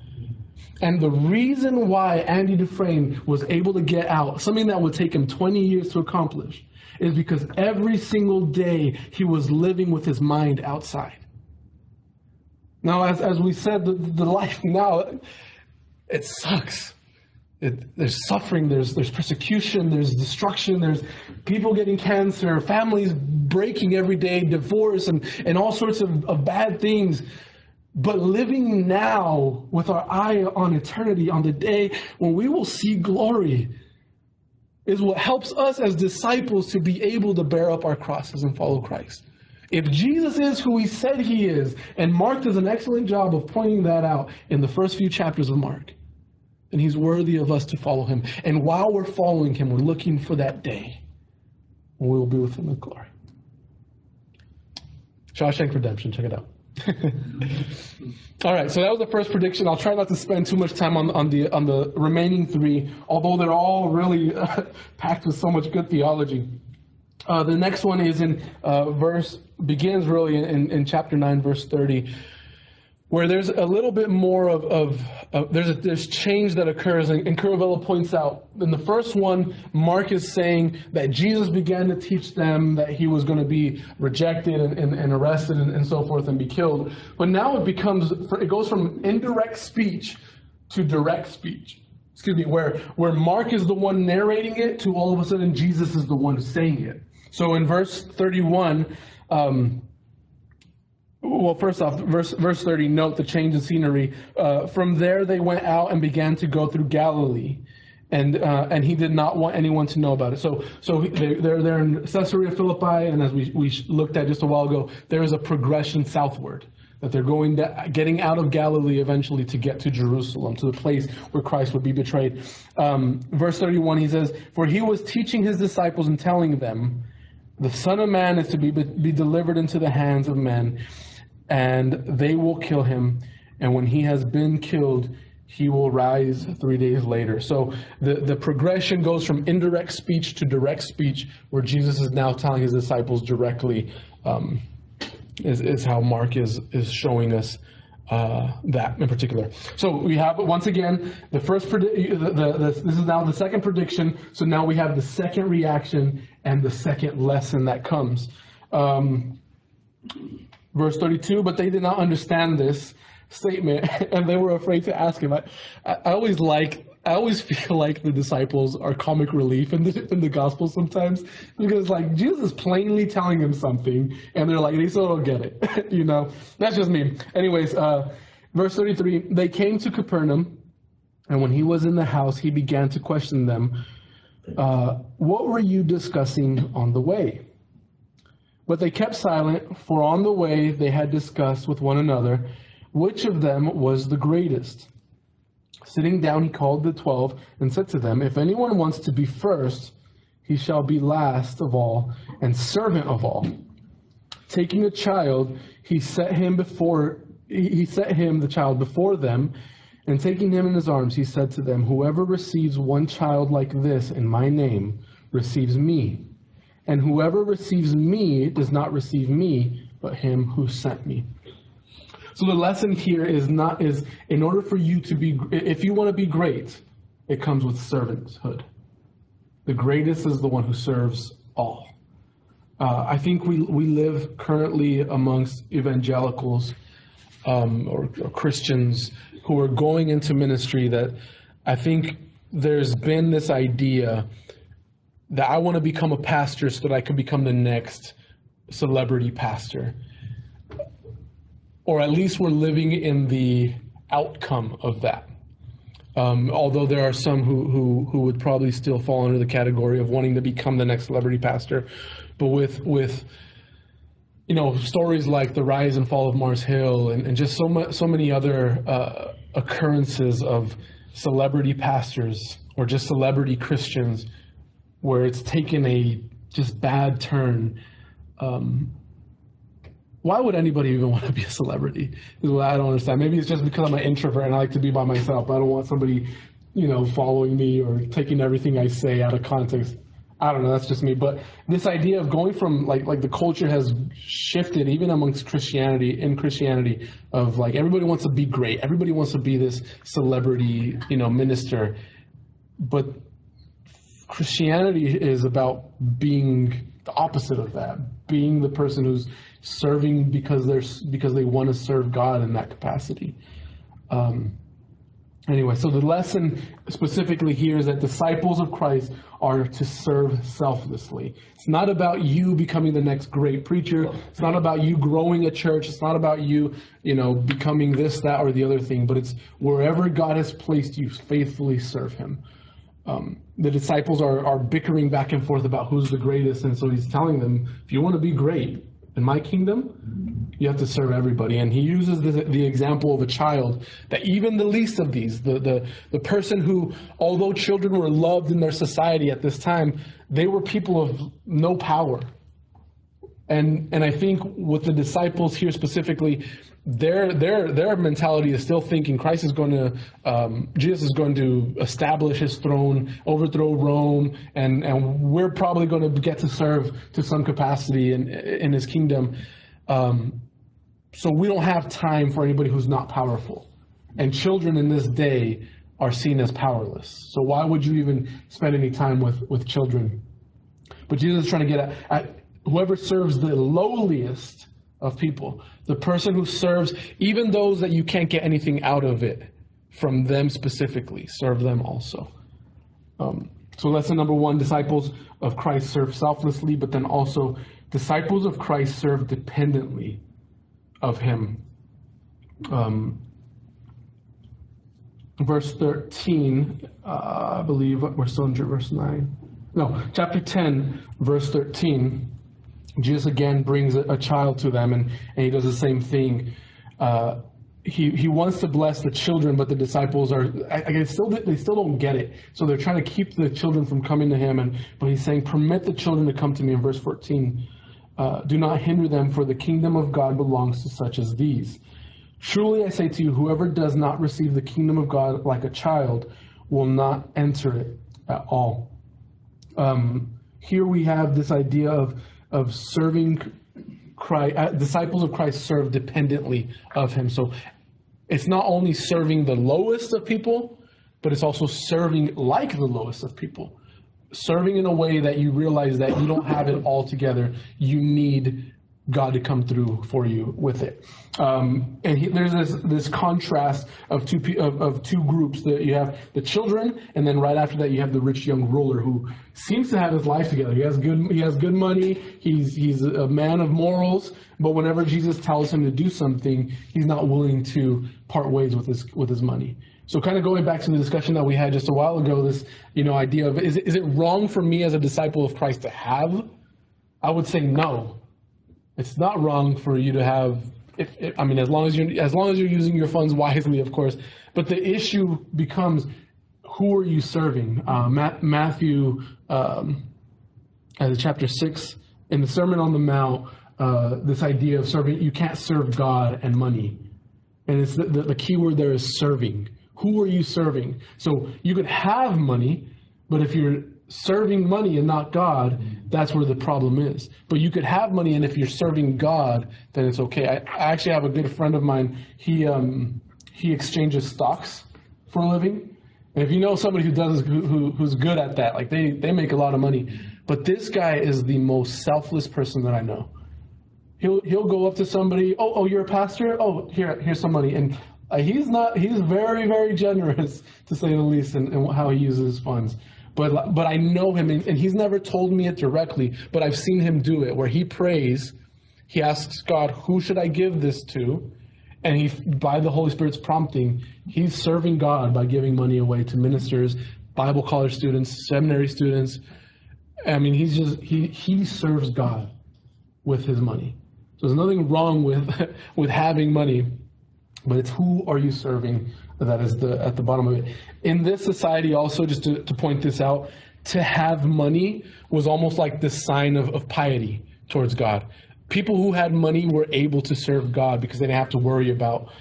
And the reason why Andy Dufresne was able to get out, something that would take him 20 years to accomplish, is because every single day he was living with his mind outside. Now, as we said, the life now, it sucks. There's suffering, there's persecution, there's destruction, there's people getting cancer, families breaking every day, divorce, and all sorts of bad things. But living now with our eye on eternity, on the day when we will see glory, is what helps us as disciples to be able to bear up our crosses and follow Christ. If Jesus is who he said he is, and Mark does an excellent job of pointing that out in the first few chapters of Mark, then he's worthy of us to follow him. And while we're following him, we're looking for that day when we will be with him in glory. Shawshank Redemption, check it out. All right, so that was the first prediction. I'll try not to spend too much time on the remaining three, although they're all really packed with so much good theology. The next one is begins really in chapter 9, verse 30, where there's a little bit more there's change that occurs, and Curavella points out. In the first one, Mark is saying that Jesus began to teach them that he was going to be rejected and arrested and so forth and be killed. But now it goes from indirect speech to direct speech. Where Mark is the one narrating it to all of a sudden Jesus is the one saying it. So in verse 31, well, first off, verse 30, note the change in scenery. From there they went out and began to go through Galilee, and he did not want anyone to know about it. So they're in Caesarea Philippi, and as we looked at just a while ago, there is a progression southward. that they're getting out of Galilee eventually to get to Jerusalem, to the place where Christ would be betrayed. Verse 31, he says, "For he was teaching his disciples and telling them, the Son of Man is to be delivered into the hands of men, and they will kill him. And when he has been killed, he will rise 3 days later." So the progression goes from indirect speech to direct speech, where Jesus is now telling his disciples directly, is how Mark is showing us that in particular. So we have, once again, the first this is now the second prediction. So now we have the second reaction and the second lesson that comes. Verse 32, "But they did not understand this statement, and they were afraid to ask him." I always feel like the disciples are comic relief in the gospel sometimes, because like Jesus is plainly telling them something, and they're like, they still don't get it. You know, that's just me. Anyways, verse 33, "They came to Capernaum, and when he was in the house, he began to question them, 'What were you discussing on the way?' But they kept silent, for on the way they had discussed with one another which of them was the greatest. Sitting down, he called the 12 and said to them, 'If anyone wants to be first, he shall be last of all and servant of all.' Taking a child, he set him, the child, before them, and taking him in his arms, he said to them, 'Whoever receives one child like this in my name receives me. And whoever receives me does not receive me, but him who sent me.'" So the lesson here is in order for you to be, if you want to be great, it comes with servanthood. The greatest is the one who serves all. I think we live currently amongst evangelicals or Christians who are going into ministry, that I think there's been this idea that I want to become a pastor so that I can become the next celebrity pastor. Or at least we're living in the outcome of that. Although there are some who would probably still fall under the category of wanting to become the next celebrity pastor. But with stories like the rise and fall of Mars Hill and just so many other occurrences of celebrity pastors or just celebrity Christians, where it's taken a just bad turn. Why would anybody even want to be a celebrity? Is what I don't understand. Maybe it's just because I'm an introvert and I like to be by myself. I don't want somebody, following me or taking everything I say out of context. I don't know. That's just me. But this idea of going from like the culture has shifted even amongst Christianity, of like everybody wants to be great. Everybody wants to be this celebrity, minister. But Christianity is about being the opposite of that, being the person who's serving because they want to serve God in that capacity. Anyway, so the lesson specifically here is that disciples of Christ are to serve selflessly. It's not about you becoming the next great preacher. It's not about you growing a church. It's not about you, becoming this, that, or the other thing. But it's wherever God has placed you, faithfully serve him. The disciples are bickering back and forth about who's the greatest. And so he's telling them, if you want to be great in my kingdom, you have to serve everybody. And he uses the example of a child, that even the least of these, the person who, although children were loved in their society at this time, they were people of no power. And I think with the disciples here specifically, their mentality is still thinking Jesus is going to establish his throne, overthrow Rome, and we're probably going to get to serve to some capacity in his kingdom. So we don't have time for anybody who's not powerful. And children in this day are seen as powerless. So why would you even spend any time with children? But Jesus is trying to get at whoever serves the lowliest of people, the person who serves even those that you can't get anything out of it from them specifically, serve them also. So lesson number 1, disciples of Christ serve selflessly, but then also disciples of Christ serve dependently of him. Verse 13, I believe we're still in verse 9. No, chapter 10, verse 13. Jesus again brings a child to them, and he does the same thing. He wants to bless the children, but the disciples they still don't get it. So they're trying to keep the children from coming to him. But he's saying, permit the children to come to me in verse 14. Do not hinder them, for the kingdom of God belongs to such as these. Truly I say to you, whoever does not receive the kingdom of God like a child will not enter it at all. Here we have this idea of serving Christ. Disciples of Christ serve dependently of him. So it's not only serving the lowest of people, but it's also serving like the lowest of people. Serving in a way that you realize that you don't have it all together. You need God to come through for you with it. There's this contrast of two groups. That you have the children, and then right after that you have the rich young ruler who seems to have his life together. He has good money. He's a man of morals. But whenever Jesus tells him to do something, he's not willing to part ways with his money. So kind of going back to the discussion that we had just a while ago, this idea of is it wrong for me as a disciple of Christ to have? I would say no. It's not wrong for you to have, as long as you're using your funds wisely, of course. But the issue becomes, who are you serving? Matthew, chapter 6, in the Sermon on the Mount, this idea of serving, you can't serve God and money. And it's the key word there is serving. Who are you serving? So you could have money, but if you're serving money and not God, that's where the problem is. But you could have money, and if you're serving God, then it's okay. I actually have a good friend of mine. He exchanges stocks for a living, and if you know somebody who's good at that, like they make a lot of money. But this guy is the most selfless person that I know. He'll go up to somebody. Oh, you're a pastor? Oh, here's some money. And he's very, very generous, to say the least, in how he uses his funds. But I know him, and he's never told me it directly, but I've seen him do it, where he prays, he asks God, who should I give this to? And by the Holy Spirit's prompting, he's serving God by giving money away to ministers, Bible college students, seminary students. I mean, he serves God with his money. So there's nothing wrong with having money, but it's who are you serving that is at the bottom of it. In this society, also, just to point this out, to have money was almost like the sign of piety towards God. People who had money were able to serve God because they didn't have to worry about,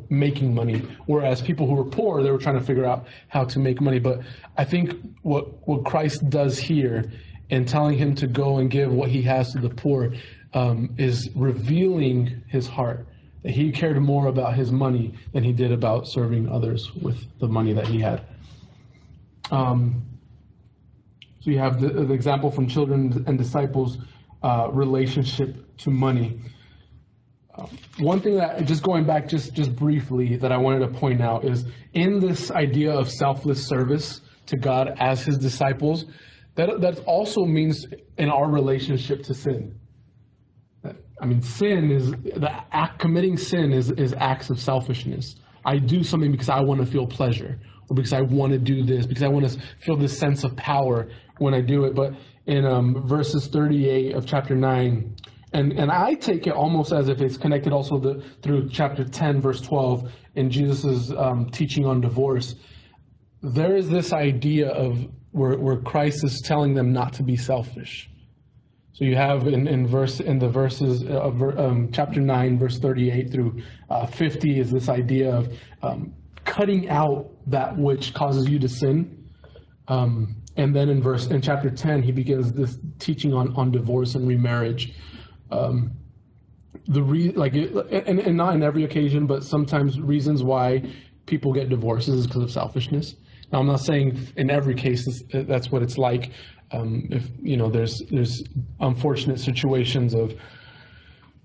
making money. Whereas people who were poor, they were trying to figure out how to make money. But I think what Christ does here in telling him to go and give what he has to the poor is revealing his heart. That he cared more about his money than he did about serving others with the money that he had. So you have the example from children and disciples' relationship to money. One thing that, just going back just briefly, that I wanted to point out is in this idea of selfless service to God as his disciples, that also means in our relationship to sin. Sin is committing sin is acts of selfishness. I do something because I want to feel pleasure, or because I want to do this, because I want to feel this sense of power when I do it. But in verses 38 of chapter 9, and I take it almost as if it's connected also through chapter 10, verse 12, in Jesus's teaching on divorce. There is this idea of where Christ is telling them not to be selfish. So you have in the verses of chapter 9, verse 38 through 50 is this idea of cutting out that which causes you to sin. And then in chapter 10, he begins this teaching on divorce and remarriage. And not in every occasion, but sometimes reasons why people get divorces is because of selfishness. Now, I'm not saying in every case that's what it's like. If there's unfortunate situations of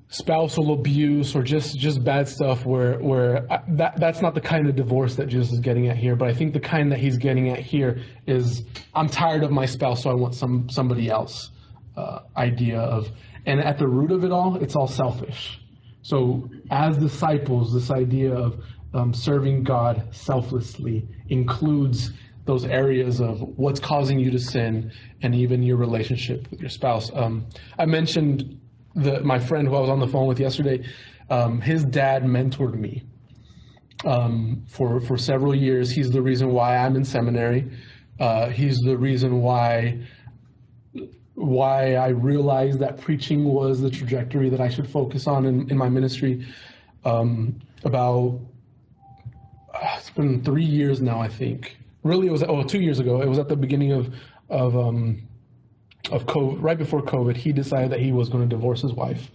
spousal abuse or just bad stuff where that's not the kind of divorce that Jesus is getting at here. But I think the kind that he's getting at here is, I'm tired of my spouse, so I want somebody else idea of. And at the root of it all, it's all selfish. So as disciples, this idea of serving God selflessly includes those areas of what's causing you to sin and even your relationship with your spouse. I mentioned my friend who I was on the phone with yesterday. His dad mentored me for several years. He's the reason why I'm in seminary. He's the reason why I realized that preaching was the trajectory that I should focus on in my ministry. It's been 3 years now, I think. Really, it was 2 years ago. It was at the beginning of COVID, right before COVID. He decided that he was going to divorce his wife.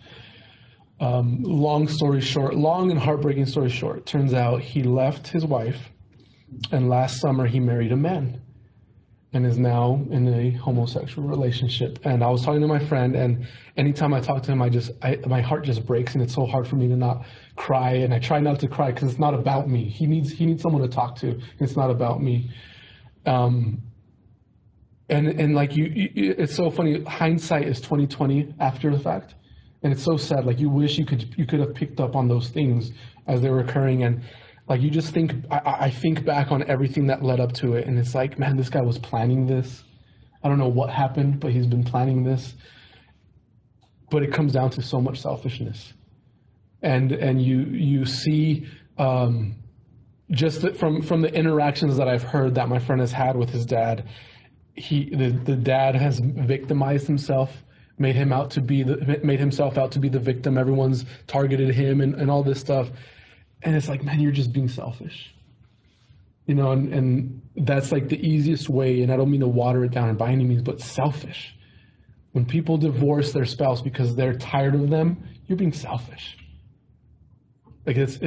Long and heartbreaking story short, turns out he left his wife, and last summer he married a man and is now in a homosexual relationship. And I was talking to my friend, and anytime I talk to him, my heart just breaks, and it's so hard for me to not cry. And I try not to cry because it's not about me. He needs someone to talk to. It's not about me. And like it's so funny. Hindsight is 20/20 after the fact. And it's so sad. Like, you wish you could have picked up on those things as they were occurring. And like, you just think, I think back on everything that led up to it. And it's like, man, this guy was planning this. I don't know what happened, but he's been planning this. But it comes down to so much selfishness. And you see, just from the interactions that I've heard that my friend has had with his dad, the dad has victimized himself. Made himself out to be the victim. Everyone's targeted him and all this stuff. And it's like, man, you're just being selfish. You know, and that's like the easiest way, and I don't mean to water it down by any means, but selfish. When people divorce their spouse because they're tired of them, you're being selfish. Like it's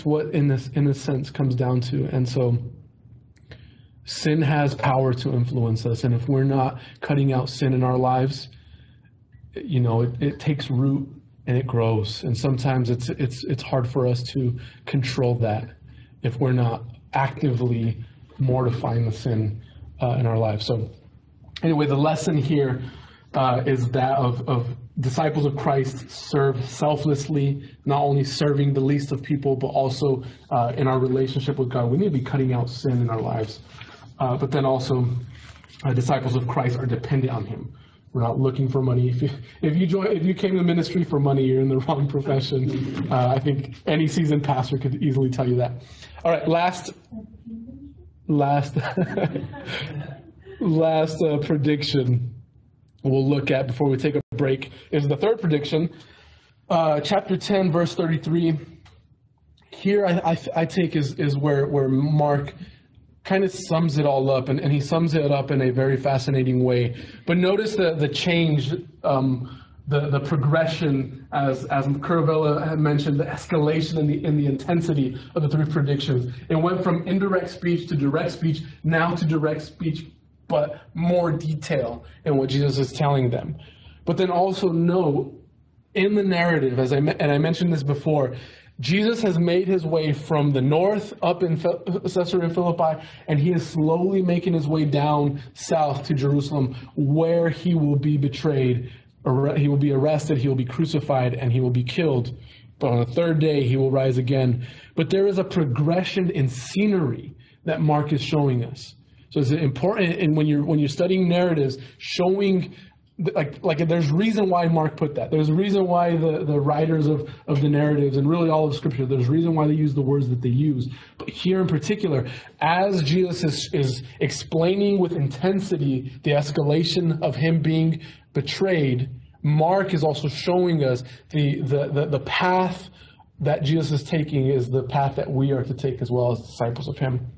what in this sense comes down to. And so sin has power to influence us, and if we're not cutting out sin in our lives, you know, it takes root and it grows. And sometimes it's hard for us to control that if we're not actively mortifying the sin in our lives. So anyway, the lesson here is that of disciples of Christ serve selflessly, not only serving the least of people, but also in our relationship with God. We need to be cutting out sin in our lives. But then also, disciples of Christ are dependent on Him. We're not looking for money. If you came to ministry for money, you're in the wrong profession. I think any seasoned pastor could easily tell you that. All right, last prediction we'll look at before we take a break is the third prediction, chapter 10, verse 33. Here I take is where Mark kind of sums it all up, and he sums it up in a very fascinating way. But notice the change, the progression, as Curavella had mentioned, the escalation in the intensity of the three predictions. It went from indirect speech to direct speech, now to direct speech, but more detail in what Jesus is telling them. But then also note, in the narrative, and I mentioned this before, Jesus has made his way from the north up in Caesarea Philippi, and he is slowly making his way down south to Jerusalem, where he will be betrayed, he will be arrested, he will be crucified, and he will be killed. But on the third day, he will rise again. But there is a progression in scenery that Mark is showing us. So it's important, and when you're studying narratives, showing like there's reason why Mark put that. There's a reason why the writers of the narratives and really all of Scripture, there's a reason why they use the words that they use. But here in particular, as Jesus is explaining with intensity the escalation of him being betrayed, Mark is also showing us the path that Jesus is taking is the path that we are to take as well as disciples of him,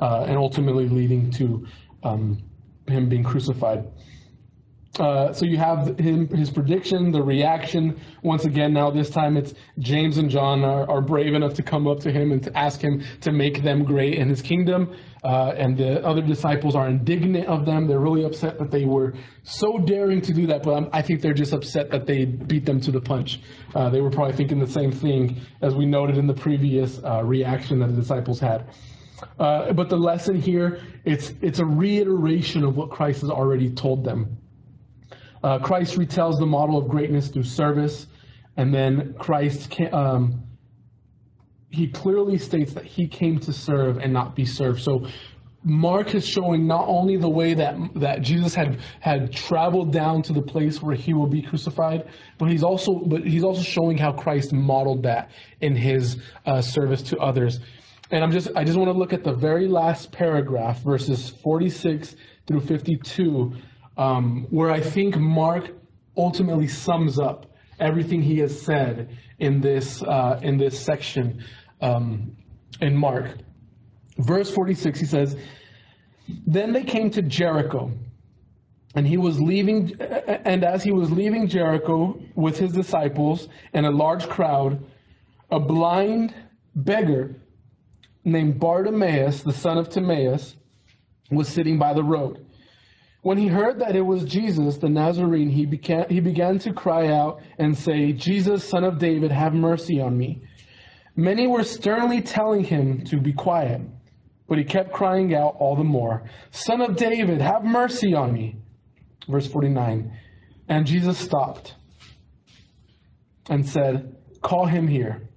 and ultimately leading to him being crucified. So you have his prediction, the reaction. Once again, now this time it's James and John are brave enough to come up to him and to ask him to make them great in his kingdom. And the other disciples are indignant of them. They're really upset that they were so daring to do that. But I think they're just upset that they beat them to the punch. They were probably thinking the same thing as we noted in the previous reaction that the disciples had. But the lesson here, it's a reiteration of what Christ has already told them. Christ retells the model of greatness through service, and then Christ he clearly states that he came to serve and not be served. So Mark is showing not only the way that Jesus had traveled down to the place where he will be crucified, but he's also showing how Christ modeled that in his service to others. And I just want to look at the very last paragraph, verses 46 through 52, where I think Mark ultimately sums up everything he has said in this section in Mark. Verse 46, he says, "Then they came to Jericho, and as he was leaving Jericho with his disciples and a large crowd, a blind beggar named Bartimaeus, the son of Timaeus, was sitting by the road. When he heard that it was Jesus, the Nazarene, he began to cry out and say, 'Jesus, son of David, have mercy on me.' Many were sternly telling him to be quiet, but he kept crying out all the more, 'Son of David, have mercy on me.'" Verse 49, "And Jesus stopped and said, 'Call him here.'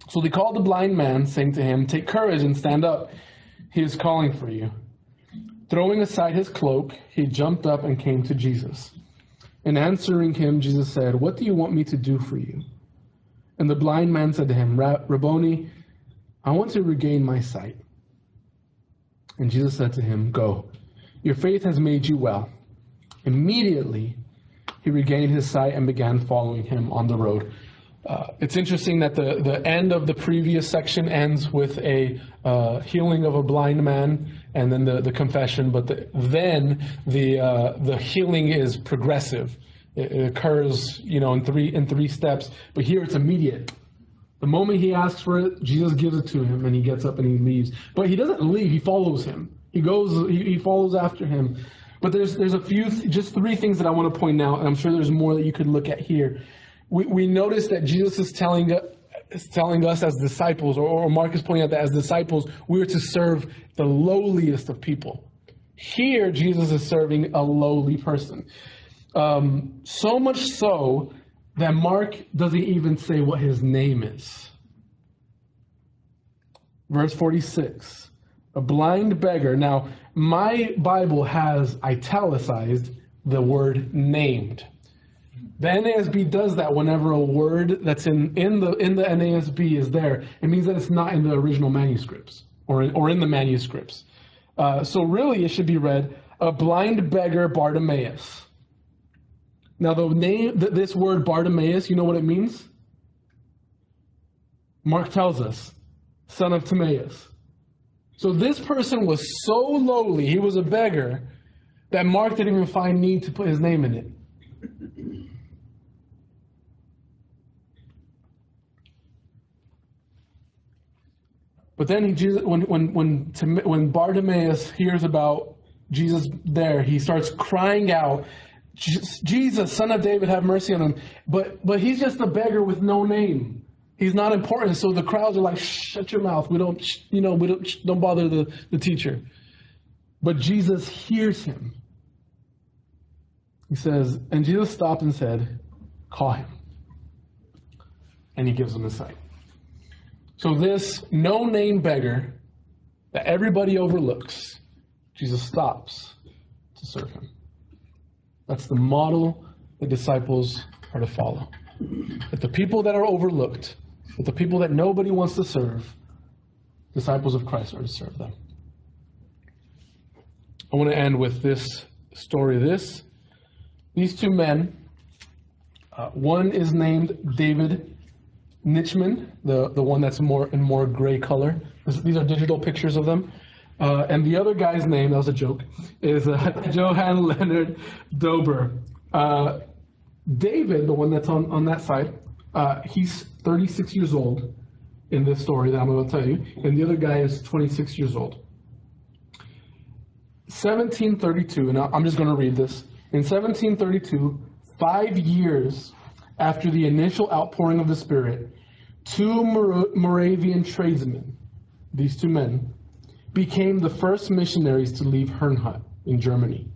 So they called the blind man, saying to him, 'Take courage and stand up. He is calling for you.' Throwing aside his cloak, he jumped up and came to Jesus. And answering him, Jesus said, 'What do you want me to do for you?' And the blind man said to him, 'Rabboni, I want to regain my sight.' And Jesus said to him, 'Go, your faith has made you well.' Immediately he regained his sight and began following him on the road." It's interesting that the end of the previous section ends with a healing of a blind man and then the confession, but then the healing is progressive. It occurs, in three steps, but here it's immediate. The moment he asks for it, Jesus gives it to him, and he gets up and he leaves. But he doesn't leave; he follows him. He follows after him. But there's a few, just three things that I want to point out, and I'm sure there's more that you could look at here. We notice that Jesus is telling us as disciples, or Mark is pointing out that as disciples, we are to serve the lowliest of people. Here, Jesus is serving a lowly person. So much so that Mark doesn't even say what his name is. Verse 46, a blind beggar. Now, my Bible has italicized the word named. The NASB does that whenever a word that's in the NASB is there. It means that it's not in the original manuscripts or in the manuscripts. So really, it should be read, "a blind beggar Bartimaeus." Now, the name, this word Bartimaeus, you know what it means? Mark tells us, son of Timaeus. So this person was so lowly, he was a beggar, that Mark didn't even find need to put his name in it. But then when Bartimaeus hears about Jesus there, he starts crying out, "Jesus, son of David, have mercy on him." But he's just a beggar with no name. He's not important. So the crowds are like, "Shut your mouth. We don't bother the teacher." But Jesus hears him. He says, and Jesus stopped and said, "Call him." And he gives him his sight. So this no-name beggar that everybody overlooks, Jesus stops to serve him. That's the model the disciples are to follow. That the people that are overlooked, that the people that nobody wants to serve, disciples of Christ are to serve them. I want to end with this story. These two men, one is named David Nitchman, the one that's in more gray color. These are digital pictures of them. And the other guy's name, that was a joke, is Johann Leonard Dober. David, the one that's on that side, he's 36 years old in this story that I'm going to tell you. And the other guy is 26 years old. 1732, and I'm just going to read this. In 1732, 5 years after the initial outpouring of the Spirit, two Moravian tradesmen, these two men, became the first missionaries to leave Herrnhut in Germany.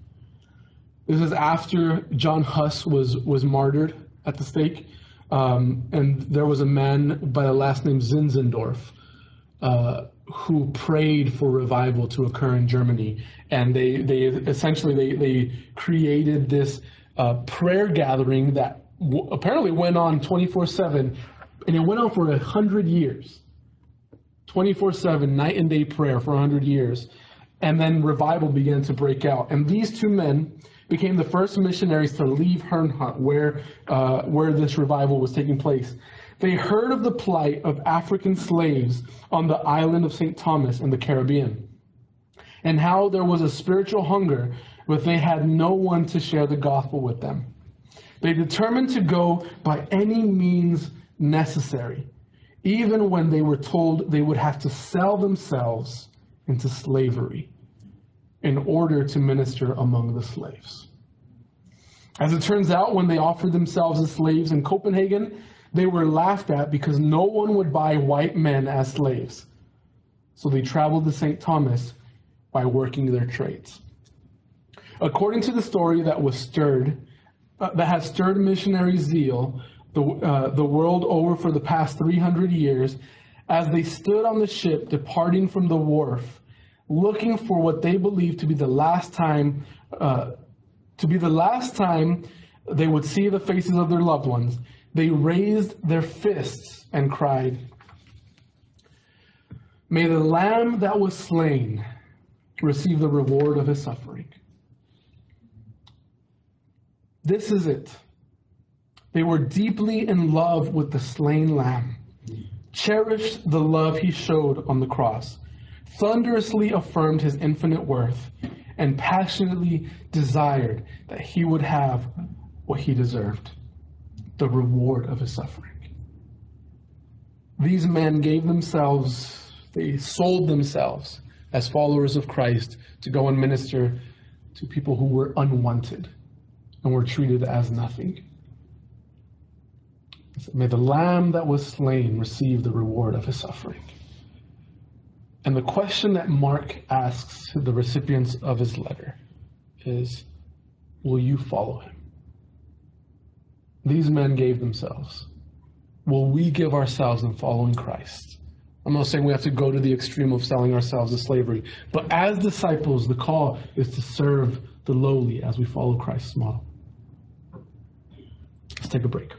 This is after John Huss was martyred at the stake, and there was a man by the last name Zinzendorf who prayed for revival to occur in Germany, and they essentially they created this prayer gathering that apparently went on 24/7, and it went on for 100 years. 24/7, night and day prayer for 100 years. And then revival began to break out. And these two men became the first missionaries to leave Herrnhut, where this revival was taking place. They heard of the plight of African slaves on the island of St. Thomas in the Caribbean, and how there was a spiritual hunger, but they had no one to share the gospel with them. They determined to go by any means necessary, even when they were told they would have to sell themselves into slavery in order to minister among the slaves. As it turns out, when they offered themselves as slaves in Copenhagen, they were laughed at because no one would buy white men as slaves. So they traveled to St. Thomas by working their trades. According to the story that has stirred missionary zeal the world over for the past 300 years, as they stood on the ship departing from the wharf, looking for what they believed to be the last time they would see the faces of their loved ones, they raised their fists and cried, "May the Lamb that was slain receive the reward of his suffering." This is it. They were deeply in love with the slain Lamb, cherished the love he showed on the cross, thunderously affirmed his infinite worth, and passionately desired that he would have what he deserved, the reward of his suffering. These men they sold themselves as followers of Christ to go and minister to people who were unwanted and were treated as nothing. May the Lamb that was slain receive the reward of his suffering. And the question that Mark asks the recipients of his letter is, will you follow him? These men gave themselves. Will we give ourselves in following Christ? I'm not saying we have to go to the extreme of selling ourselves to slavery, but as disciples, the call is to serve the lowly as we follow Christ's model. Let's take a break.